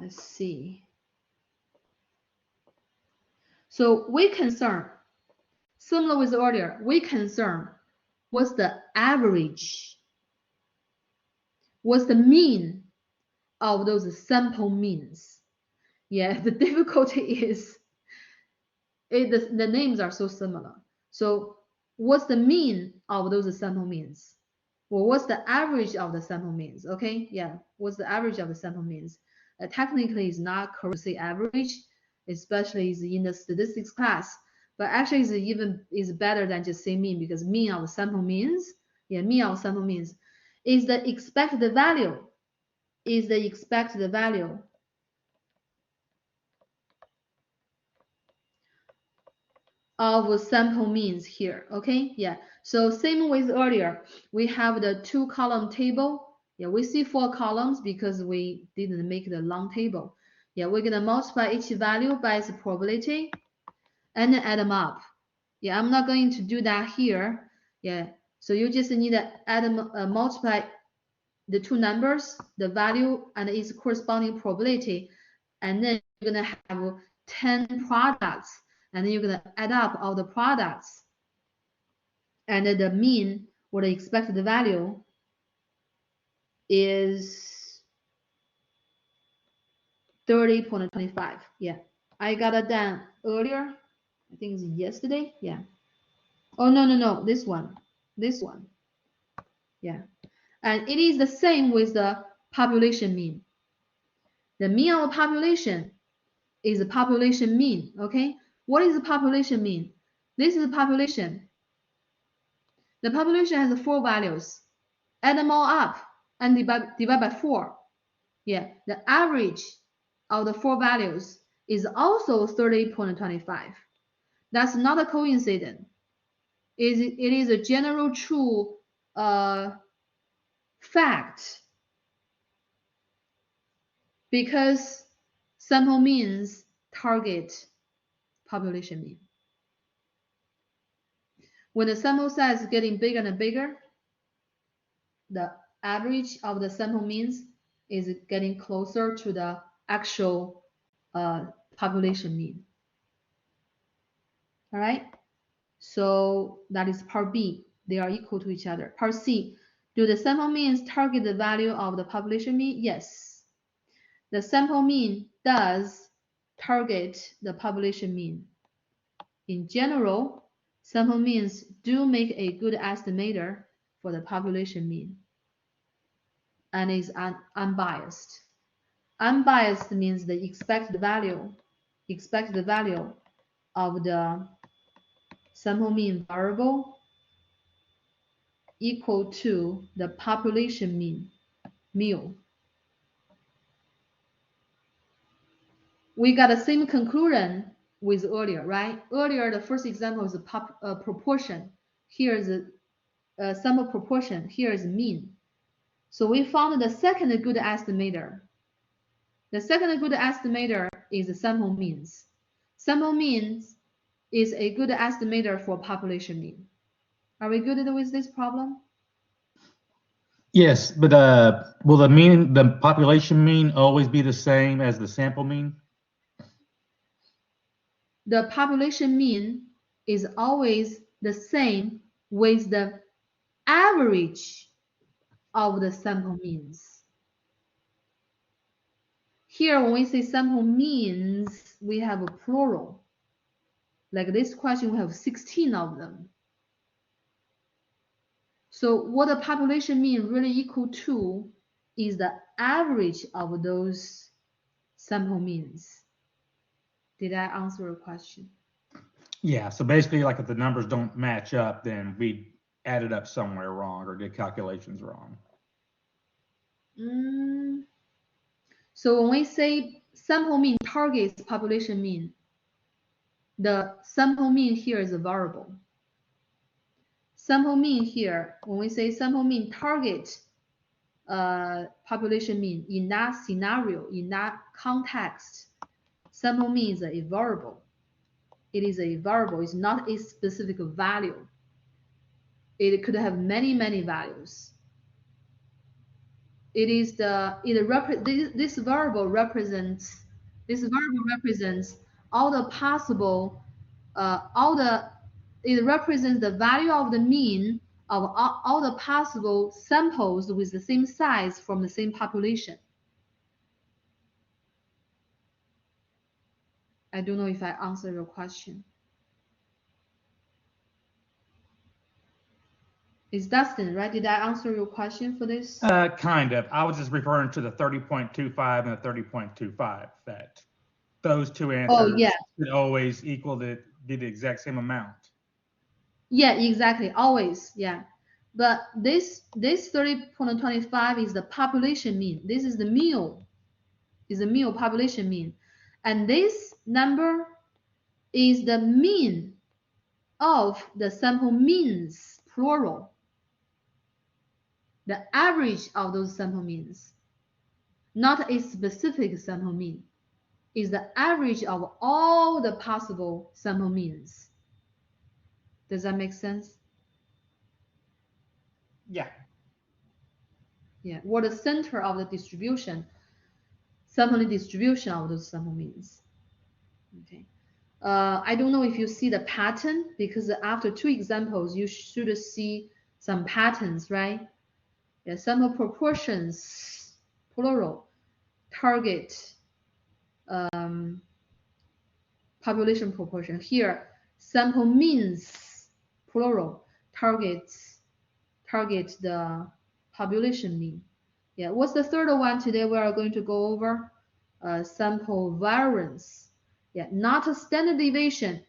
Let's see. So we concern, similar with earlier, we concern what's the average, what's the mean of those sample means. Yeah, the difficulty is the names are so similar. So what's the mean of those sample means? Well, what's the average of the sample means? Okay, yeah, what's the average of the sample means? Technically, it's not correct to say average, especially in the statistics class. But actually, it's even is better than just say mean, because mean of the sample means, yeah, mean of sample means is the expected value, is the expected value of sample means here. Okay, yeah. So same with earlier, we have the 2-column table. Yeah, we see 4 columns because we didn't make the long table. Yeah, we're gonna multiply each value by its probability and then add them up. Yeah, I'm not going to do that here. Yeah, so you just need to add them, multiply the two numbers, the value and its corresponding probability, and then you're gonna have 10 products, and then you're gonna add up all the products, and the mean or the expected value is 30.25. Yeah, I got it done earlier. I think it's yesterday. Yeah. Oh no, this one. Yeah, and it is the same with the population mean. The mean of population is the population mean. Okay, what is the population mean? This is the population. The population has 4 values. Add them all up and divide by 4. Yeah, the average of the 4 values is also 30.25. That's not a coincidence. It is a general true fact, because sample means target population mean. When the sample size is getting bigger and bigger, the average of the sample means is getting closer to the actual population mean. All right, so that is part B. They are equal to each other. Part C, do the sample means target the value of the population mean? Yes. The sample mean does target the population mean. In general, sample means do make a good estimator for the population mean and is unbiased. Unbiased means the expected value of the sample mean variable equal to the population mean, mu. We got the same conclusion with earlier, right? Earlier, the first example is a proportion. Here is a sample proportion. Here is mean. So we found the second good estimator. The second good estimator is the sample means. Sample means is a good estimator for population mean. Are we good with this problem? Yes, but will the population mean always be the same as the sample mean? The population mean is always the same with the average of the sample means. Here, when we say sample means, we have a plural. Like this question, we have 16 of them. So what the population mean really equal to is the average of those sample means. Did I answer your question? Yeah, so basically, like if the numbers don't match up, then we added up somewhere wrong or did calculations wrong. So when we say sample mean targets population mean, The sample mean here is a variable. Sample mean here, when we say sample mean target population mean, in that scenario, in that context, sample mean is a variable. It is a variable. It's not a specific value. It could have many, many values. It is this variable represents all the possible it represents the value of the mean of all the possible samples with the same size from the same population. I don't know if I answered your question. It's Dustin, right? Did I answer your question for this? Kind of. I was just referring to the 30.25 and the 30.25, that those two answers should always equal be the exact same amount. Yeah, exactly. Always, yeah. But this 30.25 is the population mean. This is the meal, population mean. And this number is the mean of the sample means, plural. The average of those sample means, not a specific sample mean, is the average of all the possible sample means. Does that make sense? Yeah. Yeah, or the center of the distribution, sampling distribution of those sample means. Okay. I don't know if you see the pattern, because after two examples, you should see some patterns, right? Yeah, sample proportions, plural, target, population proportion. Here, sample means, plural, target the population mean. Yeah, what's the third one today we are going to go over? Sample variance. Yeah, not a standard deviation.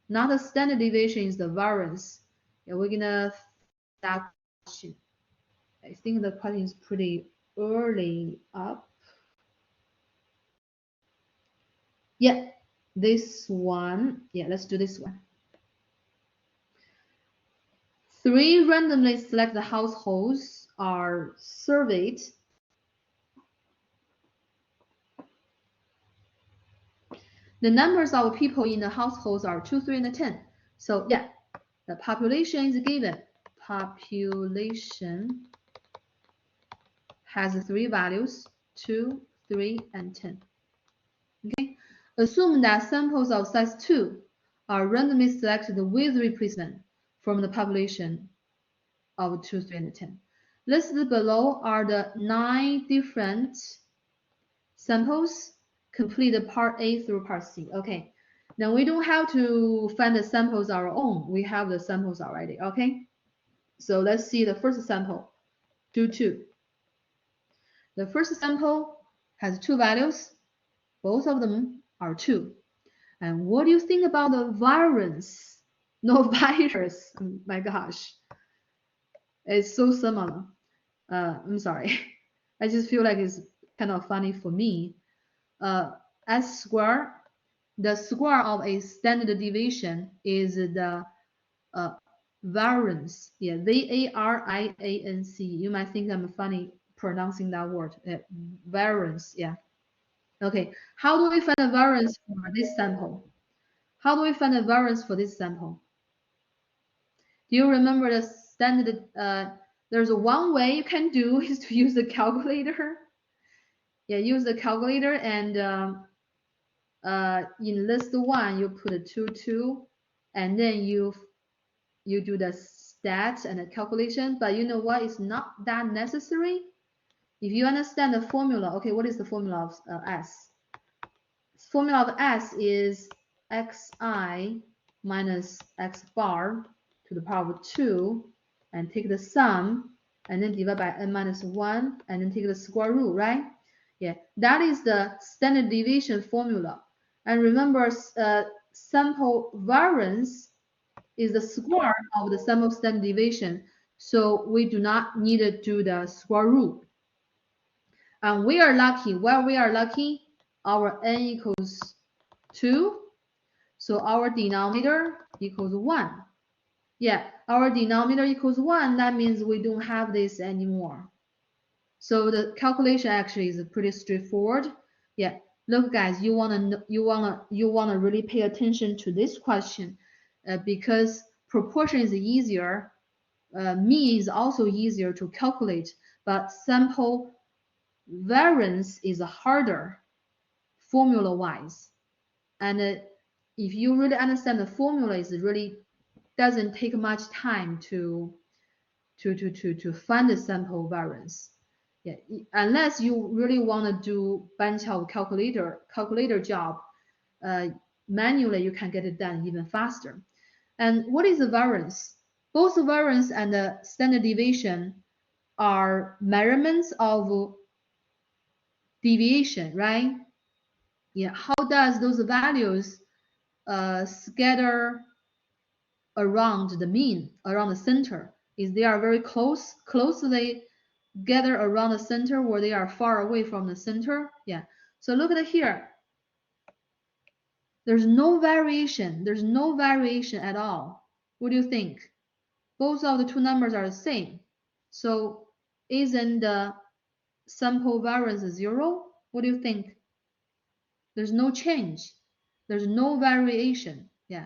Not a standard deviation is the variance. Yeah, we're gonna that question. I think the question is pretty early up. Yeah, this one. Yeah, let's do this one. 3 randomly selected households are surveyed. The numbers of people in the households are 2, 3, and 10. So yeah, the population is given. Population has 3 values, 2, 3, and 10. Okay, assume that samples of size 2 are randomly selected with replacement from the population of 2, 3, and 10. Listed below are the 9 different samples. Complete part A through part C. Okay, now we don't have to find the samples our own. We have the samples already. Okay, so let's see the first sample, 2, 2. The first sample has 2 values. Both of them are 2. And what do you think about the variance? No virus. Oh my gosh, it's so similar. I'm sorry. I just feel like it's kind of funny for me. S square, the square of a standard deviation is the variance. Yeah, variance. You might think I'm funny pronouncing that word. Variance. Yeah. Okay. How do we find a variance for this sample? How do we find a variance for this sample? Do you remember the standard? There's one way you can do is to use the calculator. Yeah, use the calculator, and in list 1 you put a 2, 2, and then you do the stats and the calculation. But you know what? It's not that necessary. If you understand the formula, okay, what is the formula of S? Formula of S is xi minus x bar to the power of 2, and take the sum, and then divide by n minus 1, and then take the square root, right? Yeah, that is the standard deviation formula. And remember, sample variance is the square of the sample standard deviation, so we do not need to do the square root. And we are lucky. Well, we are lucky. Our n equals 2. So our denominator equals 1. Yeah, our denominator equals 1. That means we don't have this anymore. So the calculation actually is pretty straightforward. Yeah, look guys, you wanna really pay attention to this question because proportion is easier, mean is also easier to calculate, but sample variance is harder formula-wise. And if you really understand the formula, it really doesn't take much time to find the sample variance. Yeah, unless you really want to do bunch of calculator job manually, you can get it done even faster. And what is the variance? Both the variance and the standard deviation are measurements of deviation, right? Yeah, how does those values scatter around the mean, around the center? Is they are very closely gather around the center, or they are far away from the center? Yeah. So look at here. There's no variation. There's no variation at all. What do you think? Both of the two numbers are the same. So isn't the sample variance 0? What do you think? There's no change. There's no variation. Yeah.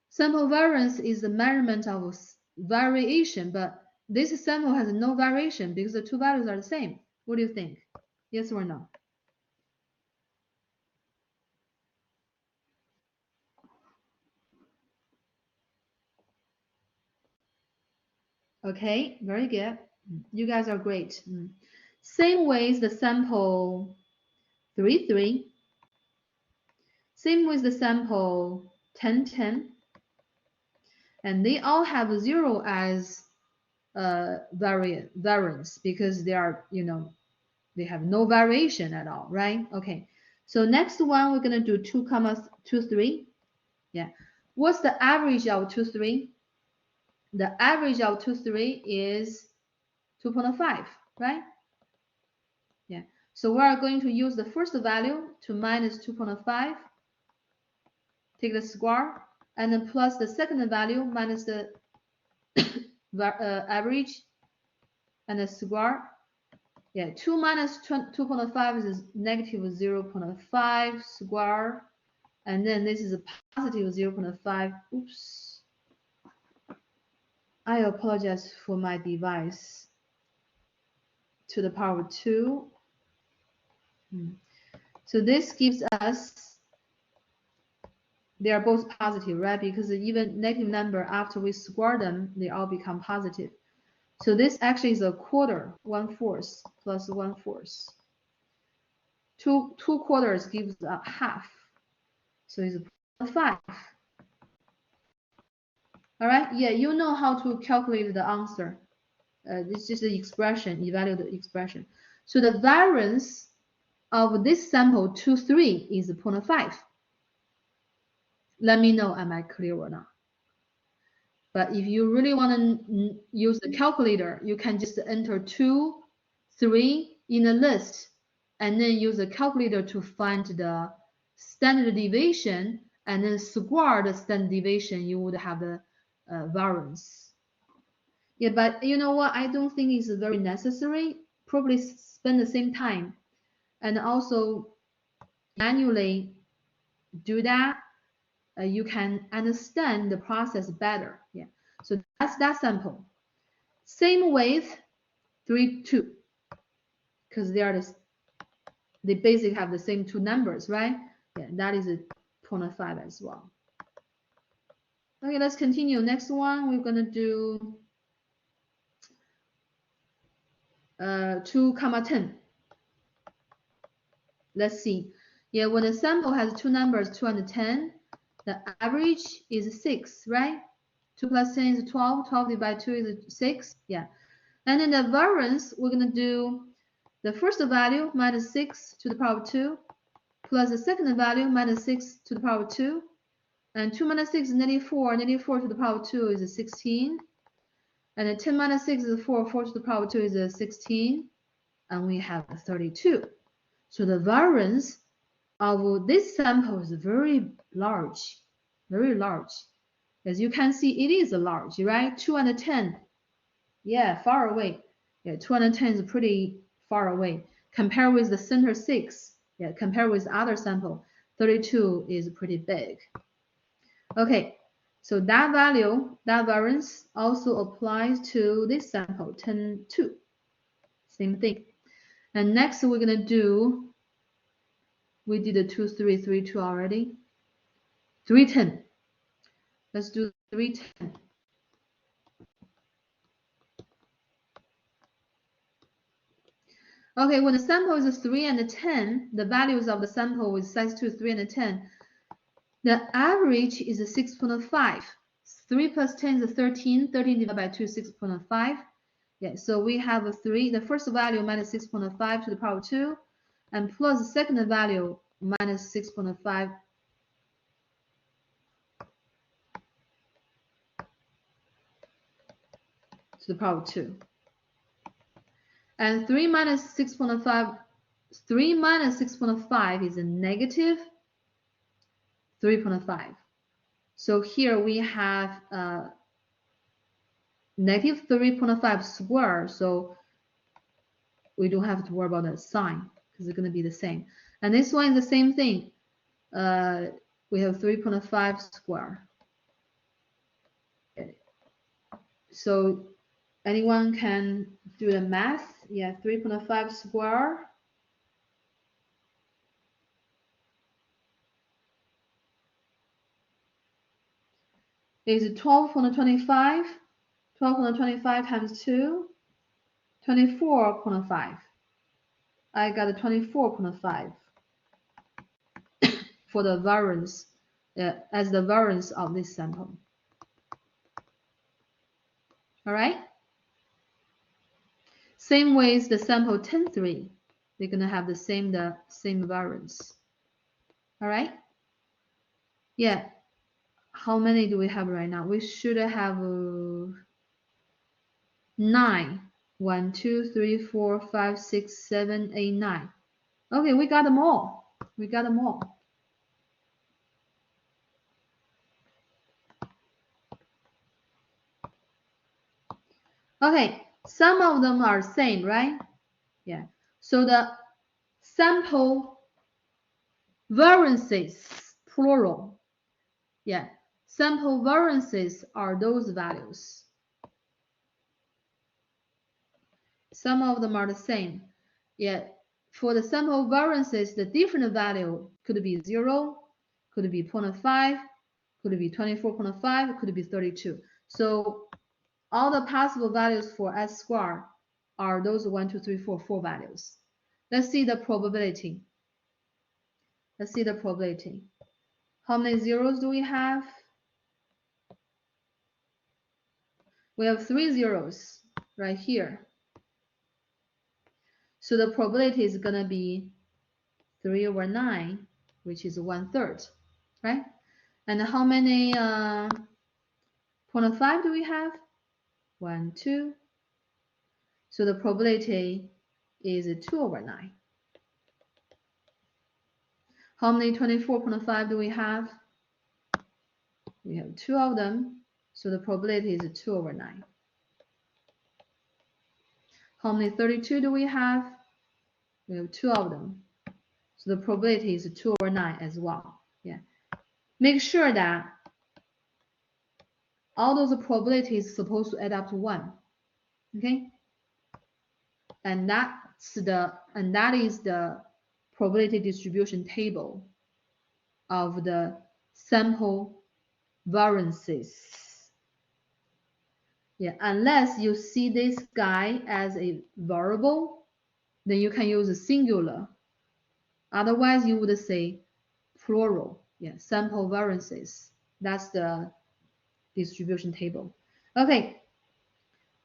Sample variance is the measurement of variation, but this sample has no variation because the two values are the same. What do you think? Yes or no? Okay, very good. You guys are great. Same with the sample 3, 3. Same with the sample 10, 10. And they all have 0 as variance because they are, they have no variation at all, right? Okay. So next one, we're going to do 2, 2, 3. Yeah. What's the average of 2, 3? The average of 2, 3 is 2.5, right? Yeah. So we are going to use the first value to minus 2.5, take the square, and then plus the second value minus the average and the square. Yeah, 2 minus 2.5 is negative 0.5 square, and then this is a positive 0.5. Oops. I apologize for my device. To the power 2. So this gives us, they are both positive, right? Because even negative number, after we square them, they all become positive. So this actually is a quarter, 1/4 plus 1/4. Two quarters gives a half. So it's 5. All right, yeah, you know how to calculate the answer. This is the expression, evaluate the expression. So the variance of this sample 2, 3 is 0.5. Let me know, am I clear or not? But if you really want to use the calculator, you can just enter 2, 3 in a list, and then use the calculator to find the standard deviation, and then square the standard deviation, you would have the variance. Yeah, but you know what? I don't think it's very necessary. Probably spend the same time, and also manually do that. You can understand the process better. Yeah. So that's that sample. Same with 3, 2, because they basically have the same two numbers, right? Yeah, that is a 0.5 as well. Okay, let's continue. Next one, we're gonna do 2, 10. Let's see. Yeah, when the sample has two numbers, 2 and 10, the average is 6, right? 2 plus 10 is 12. 12 divided by 2 is 6. Yeah. And then the variance, we're going to do the first value minus 6 to the power of 2 plus the second value minus 6 to the power of 2. And 2 minus 6 is negative 4. Negative 4 to the power of 2 is 16. And then 10 minus 6 is 4. 4 to the power of 2 is 16. And we have 32. So the variance of this sample is very large, very large. As you can see, it is large, right? 210, yeah, far away. Yeah, 210 is pretty far away. Compare with the center 6, yeah, compare with other sample, 32 is pretty big. Okay, so that value, that variance also applies to this sample, 10, 2. Same thing. And next we're gonna do, we did the 2, 3, 3, 2 already. 310. Let's do 310. Okay, when the sample is 3 and 10, the values of the sample with size 2, 3, and 10, the average is 6.5. 3 plus 10 is 13. 13 divided by 2 is 6.5. Yeah, so we have a 3, the first value minus 6.5 to the power 2, and plus the second value minus 6.5 to the power 2. And 3 minus 6.5, 3 minus 6.5 is a negative 3.5. So here we have negative 3.5 squared, so we don't have to worry about the sign because it's going to be the same. And this one is the same thing. We have 3.5 squared. Okay. So anyone can do the math? Yeah, 3.5 squared is 12.25. 12.25 times 2, 24.5. I got a 24.5 for the variance, as the variance of this sample. All right. Same with the sample 10.3. They're gonna have the same variance. All right. Yeah. How many do we have right now? We should have 9. 1, 2, 3, 4, 5, 6, 7, 8, 9. Okay, we got them all. We got them all. Okay, some of them are same, right? Yeah. So the sample variances, plural. Yeah. Sample variances are those values. Some of them are the same. Yeah. For the sample variances, the different value could be 0, could be 0.5, could be 24.5, could be 32. So all the possible values for S squared are those 1, 2, 3, 4, 4 values. Let's see the probability. Let's see the probability. How many zeros do we have? We have 3 zeros right here. So the probability is going to be 3 over 9, which is 1/3, right? And how many 0.5 do we have? 1, 2. So the probability is 2 over 9. How many 24.5 do we have? We have 2 of them. So the probability is 2 over 9. How many 32 do we have? We have 2 of them. So the probability is 2 over 9 as well. Yeah. Make sure that all those probabilities supposed to add up to 1. Okay? And that is the probability distribution table of the sample variances. Yeah, unless you see this guy as a variable, then you can use a singular. Otherwise, you would say plural. Yeah, sample variances. That's the distribution table. Okay.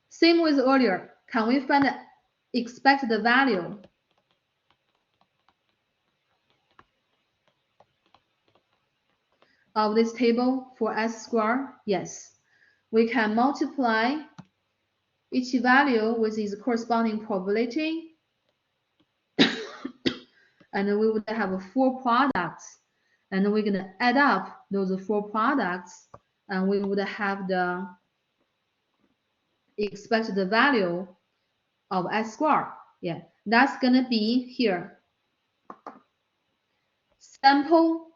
Same with earlier. Can we find the expected value of this table for S squared? Yes. We can multiply each value with its corresponding probability and then we would have 4 products, and then we're going to add up those 4 products, and we would have the expected value of S square. Yeah, that's going to be here. Sample,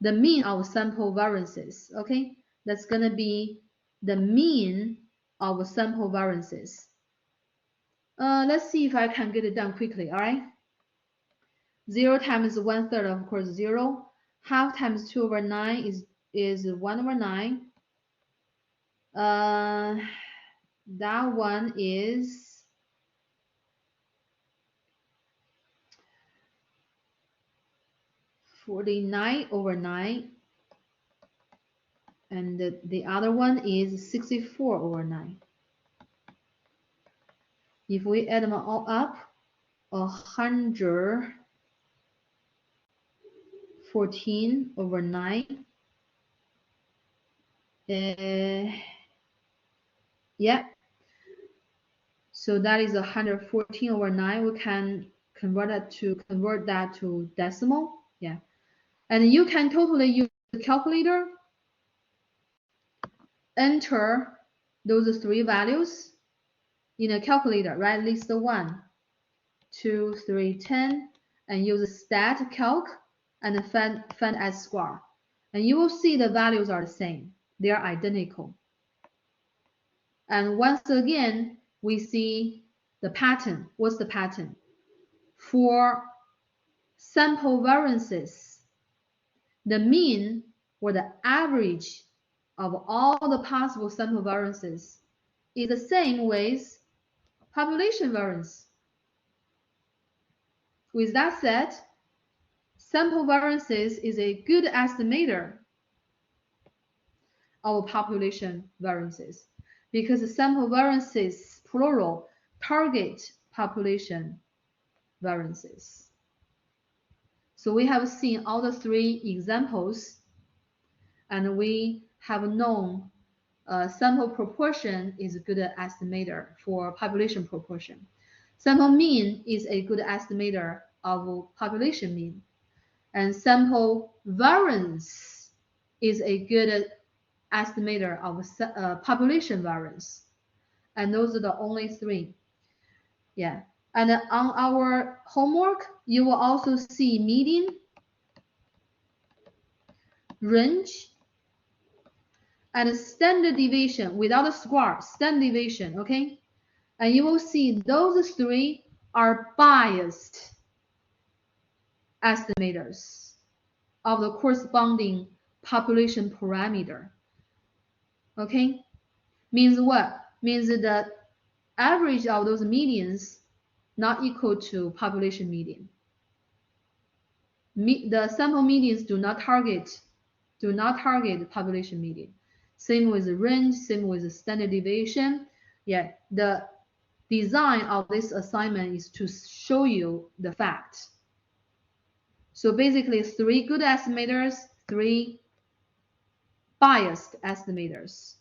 the mean of sample variances. Okay, that's going to be the mean of sample variances. Let's see if I can get it done quickly. All right. 0 times 1/3, of course, 0. Half times 2 over 9 is 1 over 9. That one is 49 over 9. And the other one is 64 over 9. If we add them all up, 114 over 9. Yeah. So that is 114 over 9. We can convert that to decimal. Yeah. And you can totally use the calculator, enter those 3 values in a calculator, right? List 1, 2, 3, 10, and use stat calc and find S square. And you will see the values are the same. They are identical. And once again, we see the pattern. What's the pattern? For sample variances, the mean or the average of all the possible sample variances is the same with population variance. With that said, sample variances is a good estimator of population variances because sample variances, plural, target population variances. So we have seen all the 3 examples, and we have known sample proportion is a good estimator for population proportion. Sample mean is a good estimator of population mean. And sample variance is a good estimator of population variance. And those are the only 3. Yeah. And on our homework, you will also see median, range, and standard deviation without a square, standard deviation, okay? And you will see those 3 are biased estimators of the corresponding population parameter. Okay? Means what? Means the average of those medians not equal to population median. The sample medians do not target population median. Same with the range, same with the standard deviation. Yeah, the design of this assignment is to show you the fact. So basically 3 good estimators, 3 biased estimators.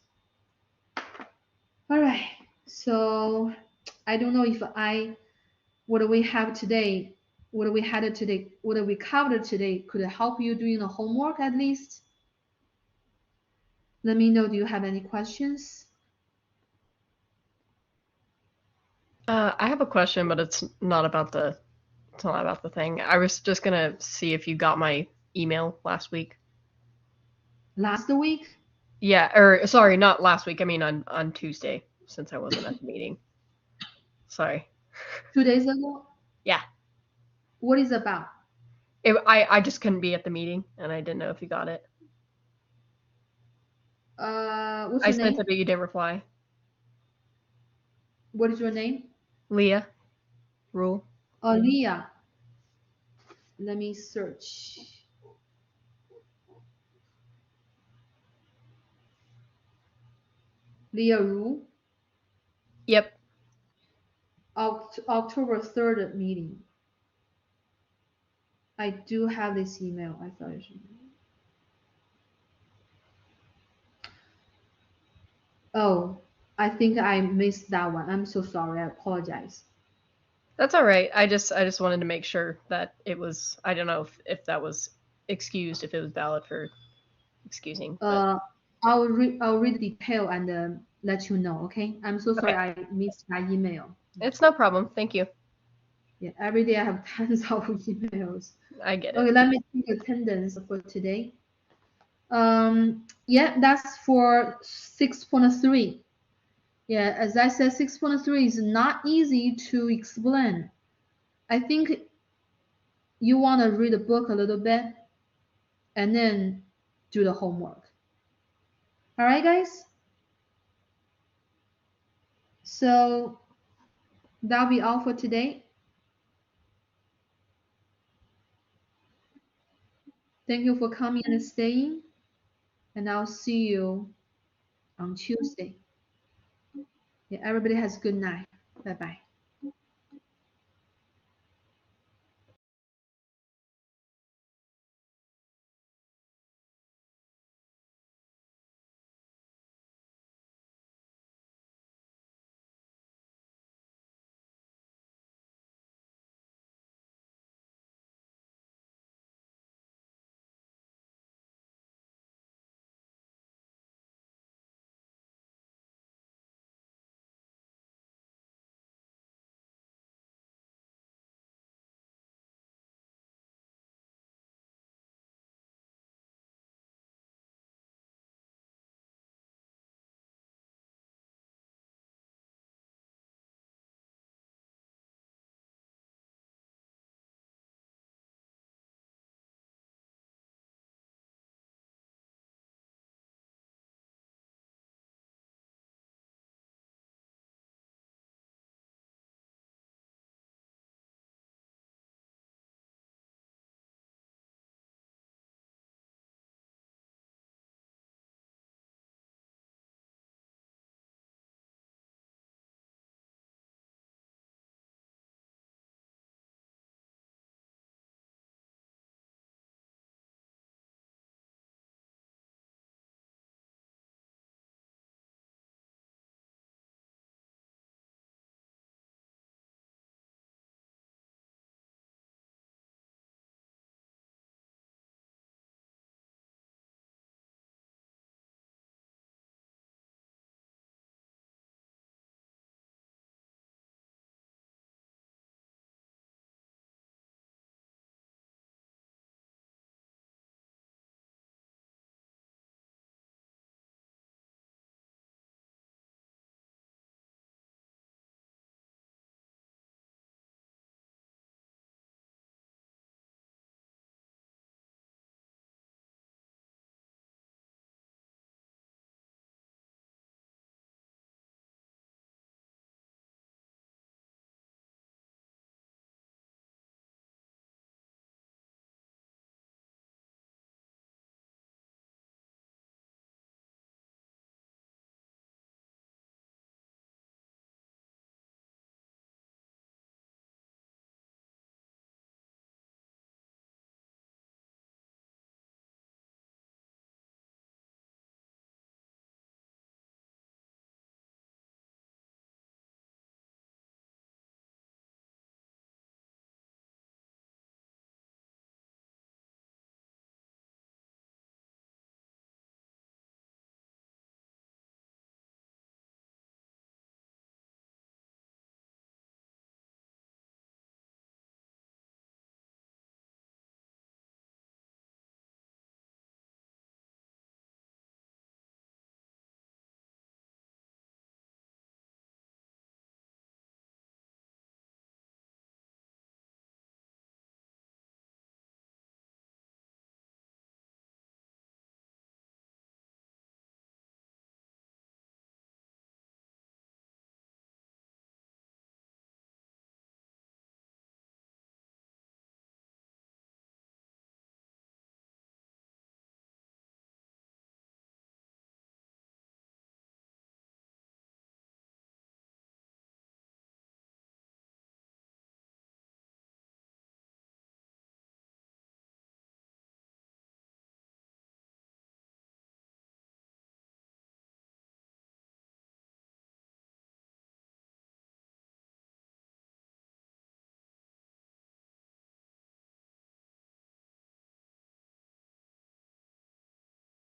All right, so I don't know if what we have today, what we covered today could help you doing the homework at least. Let me know, do you have any questions? I have a question, but it's not about the thing. I was just gonna see if you got my email last week. Last week? Yeah, or sorry, not last week. I mean on Tuesday, since I wasn't at the meeting. Sorry. 2 days ago? Yeah. What is it about? I just couldn't be at the meeting, and I didn't know if you got it. What's I your sent name? it, but you didn't reply. What is your name? Leah. Rule. Leah. Let me search. Leah Ru. Yep. October 3rd meeting. I do have this email. I thought I should. Oh, I think I missed that one. I'm so sorry. I apologize. That's all right. I just wanted to make sure that it was. I don't know if that was excused, if it was valid for excusing. But I'll read the detail and let you know. Okay. I'm so sorry okay. I missed that email. It's no problem. Thank you. Yeah, every day I have tons of emails. I get Okay, it. let me take attendance for today. Yeah, that's for 6.3. Yeah, as I said, 6.3 is not easy to explain. I think you want to read the book a little bit and then do the homework. All right, guys? So that'll be all for today. Thank you for coming and staying, and I'll see you on Tuesday. Yeah, everybody has a good night. Bye bye.